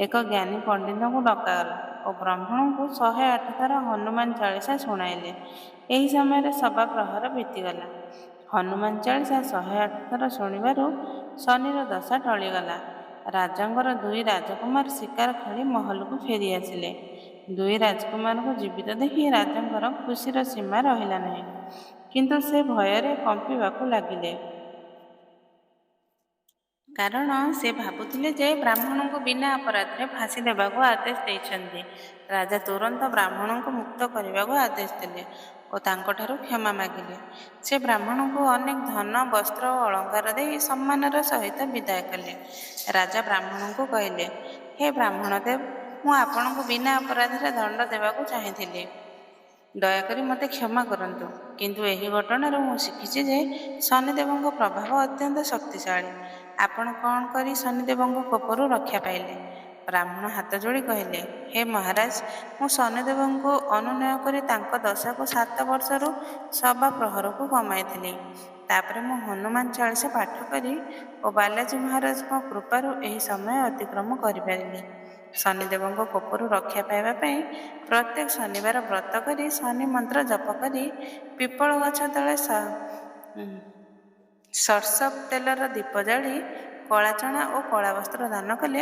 ଏକ ଜ୍ଞାନୀ ପଣ୍ଡିତଙ୍କୁ ଡକାଗଲା ଓ ବ୍ରାହ୍ମଣଙ୍କୁ 108 ଥର ହନୁମାନ ଚାଳିଶା ଶୁଣାଇଲେ। ଏହି ସମୟରେ ସଭା ପ୍ରହର ବିତିଗଲା। ହନୁମାନ ଚାଳିଶା 108 ଥର ଶୁଣିବାରୁ ଶନିର ଦଶା ଟଳିଗଲା। ରାଜାଙ୍କର 2 ରାଜକୁମାର ଶିକାର ଖେଳି ମହଲକୁ ଫେରି ଆସିଲେ। 2 ରାଜକୁମାରଙ୍କୁ ଜୀବିତ ଦେଖି ରାଜାଙ୍କର ଖୁସିର ସୀମା ରହିଲା ନାହିଁ, କିନ୍ତୁ ସେ ଭୟରେ କମ୍ପିବାକୁ ଲାଗିଲେ। କାରଣ ସେ ଭାବୁଥିଲେ ଯେ ବ୍ରାହ୍ମଣଙ୍କୁ ବିନା ଅପରାଧରେ ଫାଶୀ ଦେବାକୁ ଆଦେଶ ଦେଇଛନ୍ତି। ରାଜା ତୁରନ୍ତ ବ୍ରାହ୍ମଣଙ୍କୁ ମୁକ୍ତ କରିବାକୁ ଆଦେଶ ଦେଲେ ଓ ତାଙ୍କଠାରୁ କ୍ଷମା ମାଗିଲେ। ସେ ବ୍ରାହ୍ମଣଙ୍କୁ ଅନେକ ଧନ, ବସ୍ତ୍ର ଓ ଅଳଙ୍କାର ଦେଇ ସମ୍ମାନର ସହିତ ବିଦାୟ କଲେ। ରାଜା ବ୍ରାହ୍ମଣଙ୍କୁ କହିଲେ, ହେ ବ୍ରାହ୍ମଣ ଦେବ, ମୁଁ ଆପଣଙ୍କୁ ବିନା ଅପରାଧରେ ଦଣ୍ଡ ଦେବାକୁ ଚାହିଁଥିଲି। ଦୟାକରି ମୋତେ କ୍ଷମା କରନ୍ତୁ। କିନ୍ତୁ ଏହି ଘଟଣାରୁ ମୁଁ ଶିଖିଛି ଯେ ଶନିଦେବଙ୍କ ପ୍ରଭାବ ଅତ୍ୟନ୍ତ ଶକ୍ତିଶାଳୀ। ଆପଣ କ'ଣ କରି ଶନିଦେବଙ୍କ କୋପରୁ ରକ୍ଷା ପାଇଲେ? ବ୍ରାହ୍ମଣ ହାତ ଯୋଡ଼ି କହିଲେ, ହେ ମହାରାଜ, ମୁଁ ଶନିଦେବଙ୍କୁ ଅନୁନୟ କରି ତାଙ୍କ ଦଶାକୁ 7 ବର୍ଷରୁ ସଭା ପ୍ରହରକୁ କମାଇଥିଲି। ତାପରେ ମୁଁ ହନୁମାନ ଚାଳିଶା ପାଠ କରି ଓ ବାଲାଜୀ ମହାରାଜଙ୍କ କୃପାରୁ ଏହି ସମୟ ଅତିକ୍ରମ କରିପାରିଲି। ଶନିଦେବଙ୍କ କୋପରୁ ରକ୍ଷା ପାଇବା ପାଇଁ ପ୍ରତ୍ୟେକ ଶନିବାର ବ୍ରତ କରି ଶନି ମନ୍ତ୍ର ଜପ କରି ପିପଳ ଗଛ ତଳେ ସରସପ ତେଲର ଦୀପ ଜାଳି କଳା ଚଣା ଓ କଳା ବସ୍ତ୍ର ଦାନ କଲେ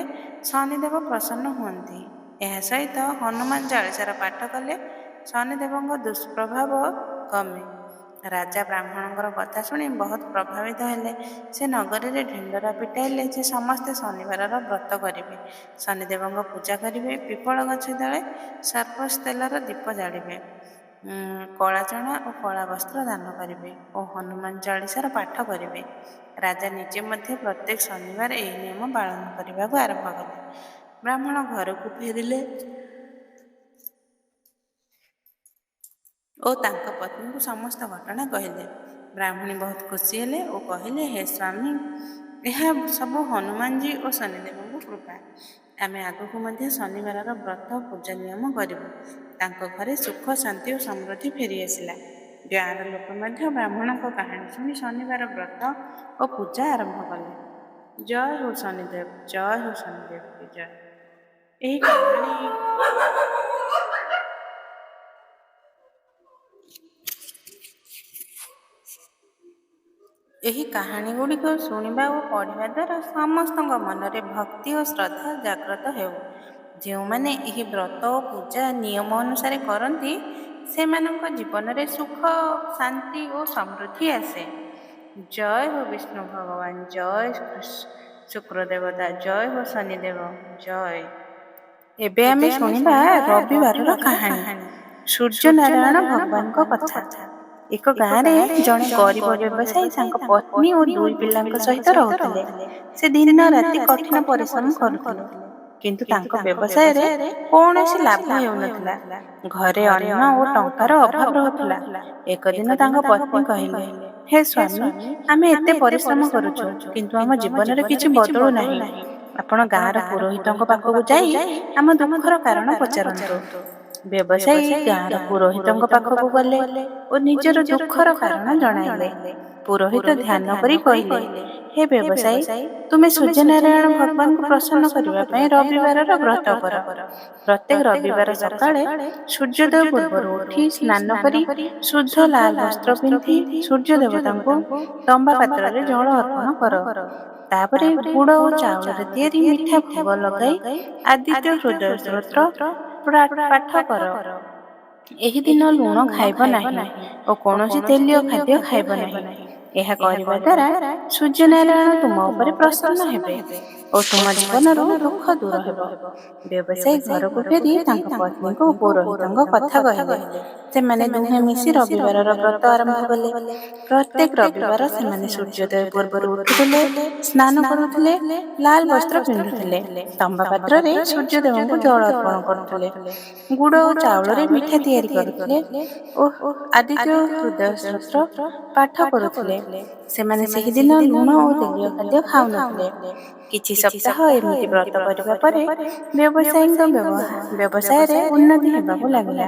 ଶନିଦେବ ପ୍ରସନ୍ନ ହୁଅନ୍ତି। ଏହା ସହିତ ହନୁମାନ ଚାଳିଶାର ପାଠ କଲେ ଶନିଦେବଙ୍କ ଦୁଷ୍ପ୍ରଭାବ କମେ। ରାଜା ବ୍ରାହ୍ମଣଙ୍କର କଥା ଶୁଣି ବହୁତ ପ୍ରଭାବିତ ହେଲେ। ସେ ନଗରୀରେ ଢିଣ୍ଡରା ପିଟାଇଲେ ଯେ ସମସ୍ତେ ଶନିବାରର ବ୍ରତ କରିବେ, ଶନିଦେବଙ୍କ ପୂଜା କରିବେ, ପିପଳ ଗଛ ତଳେ ସର୍ପସ ତେଲର ଦୀପ ଜାଳିବେ, କଳା ଚଣା ଓ କଳା ବସ୍ତ୍ର ଦାନ କରିବେ ଓ ହନୁମାନ ଚାଳିଶାର ପାଠ କରିବେ। ରାଜା ନିଜେ ମଧ୍ୟ ପ୍ରତ୍ୟେକ ଶନିବାର ଏହି ନିୟମ ପାଳନ କରିବାକୁ ଆରମ୍ଭ କଲେ। ବ୍ରାହ୍ମଣ ଘରକୁ ଫେରିଲେ ଓ ତାଙ୍କ ପତ୍ନୀଙ୍କୁ ସମସ୍ତ ଘଟଣା କହିଲେ। ବ୍ରାହ୍ମଣୀ ବହୁତ ଖୁସି ହେଲେ ଓ କହିଲେ, ହେ ସ୍ୱାମୀ, ଏହା ସବୁ ହନୁମାନଜୀ ଓ ଶନିଦେବଙ୍କ କୃପା। ଆମେ ଆଗକୁ ମଧ୍ୟ ଶନିବାରର ବ୍ରତ ଓ ପୂଜା ନିୟମ କରିବୁ। ତାଙ୍କ ଘରେ ସୁଖ, ଶାନ୍ତି ଓ ସମୃଦ୍ଧି ଫେରିଆସିଲା। ଗାଁର ଲୋକ ମଧ୍ୟ ବ୍ରାହ୍ମଣଙ୍କ କାହାଣୀ ଶୁଣି ଶନିବାର ବ୍ରତ ଓ ପୂଜା ଆରମ୍ଭ କଲେ। ଜୟ ହୋ ଶନିଦେବ, ଜୟ ହୋ ଶନିଦେବ କି ଜୟ। ଏହି କାହାଣୀ ଏହି କାହାଣୀ ଗୁଡ଼ିକ ଶୁଣିବା ଓ ପଢ଼ିବା ଦ୍ୱାରା ସମସ୍ତଙ୍କ ମନରେ ଭକ୍ତି ଓ ଶ୍ରଦ୍ଧା ଜାଗ୍ରତ ହେଉ। ଯେଉଁମାନେ ଏହି ବ୍ରତ ଓ ପୂଜା ନିୟମ ଅନୁସାରେ କରନ୍ତି ସେମାନଙ୍କ ଜୀବନରେ ସୁଖ, ଶାନ୍ତି ଓ ସମୃଦ୍ଧି ଆସେ। ଜୟ ହୋ ବିଷ୍ଣୁ ଭଗବାନ, ଜୟ ଶୁକ୍ର ଦେବତା, ଜୟ ହୋ ଶନିଦେବ, ଜୟ। ଏବେ ଆମେ ଶୁଣିବା ରବିବାରର କାହାଣୀ। ସୂର୍ଯ୍ୟ ନାରାୟଣ ଭଗବାନଙ୍କ କଥା। ଏକ ଗାଁରେ ଜଣେ ଗରିବ ବ୍ୟବସାୟୀ ତାଙ୍କ ପତ୍ନୀ ଓ ଦୁଇ ପିଲାଙ୍କ ସହିତ ରହୁଥିଲେ। ସେ ଦିନ ରାତି କଠିନ ପରିଶ୍ରମ କରୁଥିଲେ, କିନ୍ତୁ ତାଙ୍କ ବ୍ୟବସାୟରେ କୌଣସି ଲାଭ ହେଉନଥିଲା। ଘରେ ଅନ୍ନ ଓ ଟଙ୍କାର ଅଭାବ ରହୁଥିଲା। ଏକ ଦିନ ତାଙ୍କ ପତ୍ନୀ କହିଲେ, ହେ ସ୍ୱାମୀ, ଆମେ ଏତେ ପରିଶ୍ରମ କରୁଛୁ, କିନ୍ତୁ ଆମ ଜୀବନରେ କିଛି ବଦଳୁ ନାହିଁ। ଆପଣ ଗାଁର ପୁରୋହିତଙ୍କ ପାଖକୁ ଯାଇ ଆମ ଦୁଃଖର କାରଣ ପଚାରନ୍ତୁ। ବ୍ୟବସାୟୀ ଗାଁର ପୁରୋହିତଙ୍କ ପାଖକୁ ଗଲେ ଓ ନିଜର ଦୁଃଖର କାରଣ ଜଣାଇଲେ। ପୁରୋହିତ ଧ୍ୟାନ କରି କହିଲେ, ହେ ବ୍ୟବସାୟୀ, ତୁମେ ସୂର୍ଯ୍ୟନାରାୟଣ ଭଗବାନଙ୍କୁ ପ୍ରସନ୍ନ କରିବା ପାଇଁ ରବିବାରର ବ୍ରତ କର। ପ୍ରତ୍ୟେକ ରବିବାର ସକାଳେ ସୂର୍ଯ୍ୟୋଦୟ ପୂର୍ବରୁ ଉଠି ସ୍ନାନ କରି ଶୁଦ୍ଧ ଲାଲ ବସ୍ତ୍ର ପିନ୍ଧି ସୂର୍ଯ୍ୟ ଦେବତାଙ୍କୁ ତମ୍ବା ପାତ୍ରରେ ଜଳ ଅର୍ପଣ କର। ତାପରେ ଗୁଡ଼ ଓ ଚାଉଳରେ ତିଆରି ମିଠା ଭୋଗ ଲଗାଇ ଆଦିତ୍ୟ ହୃଦୟ ସ୍ତୋତ୍ର ପାଠ କର। ଏହି ଦିନ ଲୁଣ ଖାଇବ ନାହିଁ ଓ କୌଣସି ତେଲୀୟ ଖାଦ୍ୟ ଖାଇବ ନାହିଁ। ଏହା କରିବା ଦ୍ୱାରା ସୂର୍ଯ୍ୟନାରାୟଣ ତୁମ ଉପରେ ପ୍ରସନ୍ନ ହେବେ ଓ ତୁମ ଜୀବନରୁ ଦୁଃଖ ଦୂର ହେବ। ବ୍ୟବସାୟୀ ଘରକୁ ଫେରି ତାଙ୍କ ପତ୍ନୀଙ୍କୁ ପୁରୋହିତଙ୍କ କଥା କହିଲେ। ସେମାନେ ଦୁହେଁ ମିଶି ରବିବାରର ବ୍ରତ ଆରମ୍ଭ କଲେ। ପ୍ରତ୍ୟେକ ରବିବାର ସେମାନେ ସୂର୍ଯ୍ୟୋଦୟ ପୂର୍ବରୁ ଉଠୁଥିଲେ, ସ୍ନାନ କରୁଥିଲେ, ଲାଲ ବସ୍ତ୍ର ପିନ୍ଧୁଥିଲେ, ତମ୍ବା ପାତ୍ରରେ ସୂର୍ଯ୍ୟଦେବଙ୍କୁ ଜଳ ଅର୍ପଣ କରୁଥିଲେ, ଗୁଡ଼ ଓ ଚାଉଳରେ ମିଠା ତିଆରି କରୁଥିଲେ ଓ ଆଦିତ୍ୟ ହୃଦୟ ସ୍ତୋତ୍ର ପାଠ କରୁଥିଲେ। ସେମାନେ ସେହିଦିନ ଲୁଣ ଓ ତେଲୀୟ ଖାଦ୍ୟ ଖାଉନଥିଲେ। କିଛି ସପ୍ତାହ ଏମିତି ବ୍ରତ କରିବା ପରେ ବ୍ୟବସାୟୀଙ୍କ ବ୍ୟବସାୟରେ ଉନ୍ନତି ହେବାକୁ ଲାଗିଲା।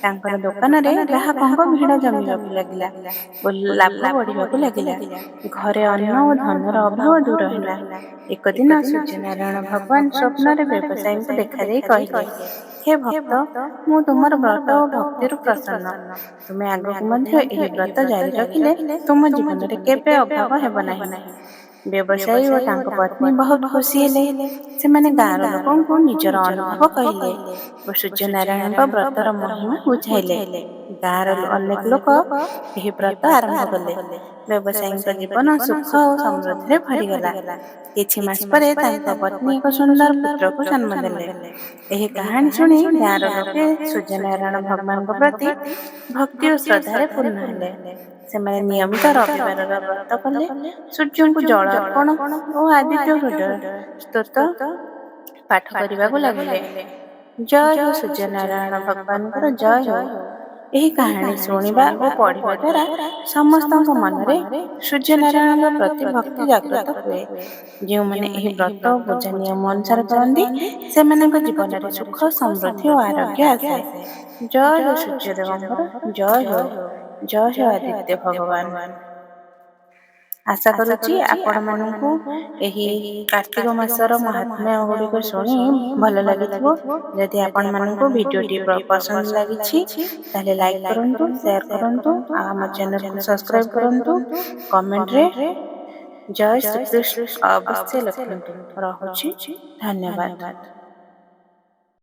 ତାଙ୍କର ଦୋକାନରେ ଗ୍ରାହକଙ୍କ ଭିଡ଼ ଜମିବାକୁ ଲାଗିଲା ଓ ଲାଭ ବଢ଼ିବାକୁ ଲାଗିଲା। ଘରେ ଅନ୍ନ ଓ ଧନର ଅଭାବ ଦୂର ହେଲା। ଏକ ଦିନ ସୂର୍ଯ୍ୟନାରାୟଣ ଭଗବାନ ସ୍ୱପ୍ନରେ ବ୍ୟବସାୟୀଙ୍କୁ ଦେଖାଦେଇ କହିଲେ, ହେ ଭକ୍ତ, ମୁଁ ତୁମର ବ୍ରତ ଓ ଭକ୍ତିରୁ ପ୍ରସନ୍ନ। ତୁମେ ଆଗକୁ ମଧ୍ୟ ଏହି ବ୍ରତ ଜାରି ରଖିଲେ ତୁମ ଜୀବନରେ କେବେ ଅଭାବ ହେବ ନାହିଁ। ବ୍ୟବସାୟୀ ଓ ତାଙ୍କ ପତ୍ନୀ ବହୁତ ଖୁସି ହେଲେ। ସେମାନେ ଗାଁର ଲୋକଙ୍କୁ ନିଜର ଅନୁଭବ କହିଲେ ଓ ସୂର୍ଯ୍ୟନାରାୟଣଙ୍କ ବ୍ରତର ମହିମା ବୁଝାଇଲେ। ଗାଁର ଅନେକ ଲୋକ ଏହି ବ୍ରତ ଆରମ୍ଭ କଲେ। ବ୍ୟବସାୟୀଙ୍କ ଜୀବନ ସୁଖ ଓ ସମୃଦ୍ଧିରେ ଭରିଗଲା। କିଛି ମାସ ପରେ ତାଙ୍କ ପତ୍ନୀ ଏକ ସୁନ୍ଦର ପୁତ୍ରକୁ ଜନ୍ମ ଦେଲେ। ଏହି କାହାଣୀ ଶୁଣି ଗାଁର ଲୋକେ ସୂର୍ଯ୍ୟନାରାୟଣ ଭଗବାନଙ୍କ ପ୍ରତି ଭକ୍ତି ଓ ଶ୍ରଦ୍ଧାରେ ପୂର୍ଣ୍ଣ ହେଲେ। ସେମାନେ ନିୟମିତ ରବିବାରର ବ୍ରତ କଲେ, ସୂର୍ଯ୍ୟଙ୍କୁ ଜଳ ଅର୍ପଣ ଓ ଆଦିତ୍ୟ ହୃଦୟ ସ୍ତୋତ୍ର ପାଠ କରିବାକୁ ଲାଗିଲେ। ଜୟ ହୋ ସୂର୍ଯ୍ୟନାରାୟଣ ଭଗବାନଙ୍କର ଜୟ ହୋ। ଏହି କାହାଣୀ ଶୁଣିବା ଓ ପଢ଼ିବା ଦ୍ୱାରା ସମସ୍ତଙ୍କ ମନରେ ସୂର୍ଯ୍ୟନାରାୟଣଙ୍କ ପ୍ରତି ଭକ୍ତି ଜାଗ୍ରତ ହୁଏ। ଯେଉଁମାନେ ଏହି ବ୍ରତ ଓ ପୂଜା ନିୟମ ଅନୁସାରେ କରନ୍ତି ସେମାନଙ୍କ ଜୀବନରେ ସୁଖ, ସମୃଦ୍ଧି ଓ ଆରୋଗ୍ୟ ଆସେ। ଜୟ ହୋ ସୂର୍ଯ୍ୟଦେବଙ୍କର ଜୟ ହୋ। ଜୟ ହୋ ଆଦିତ୍ୟ ଭଗବାନ। ଆଶା କରୁଛି ଆପଣମାନଙ୍କୁ ଏହି କାର୍ତ୍ତିକ ମାସର ମହାତ୍ମ୍ୟ ଗୁଡ଼ିକ ଶୁଣି ଭଲ ଲାଗିଥିବ। ଯଦି ଆପଣମାନଙ୍କୁ ଭିଡ଼ିଓଟି ପସନ୍ଦ ଲାଗିଛି ତାହେଲେ ଲାଇକ୍ କରନ୍ତୁ, ସେୟାର କରନ୍ତୁ, ଆଉ ଆମ ଚ୍ୟାନେଲକୁ ସବସ୍କ୍ରାଇବ୍ କରନ୍ତୁ। କମେଣ୍ଟରେ ଜୟ ଶ୍ରୀକୃଷ୍ଣ ଅବଶ୍ୟ ଲେଖନ୍ତୁ। ରହୁଛି, ଧନ୍ୟବାଦ।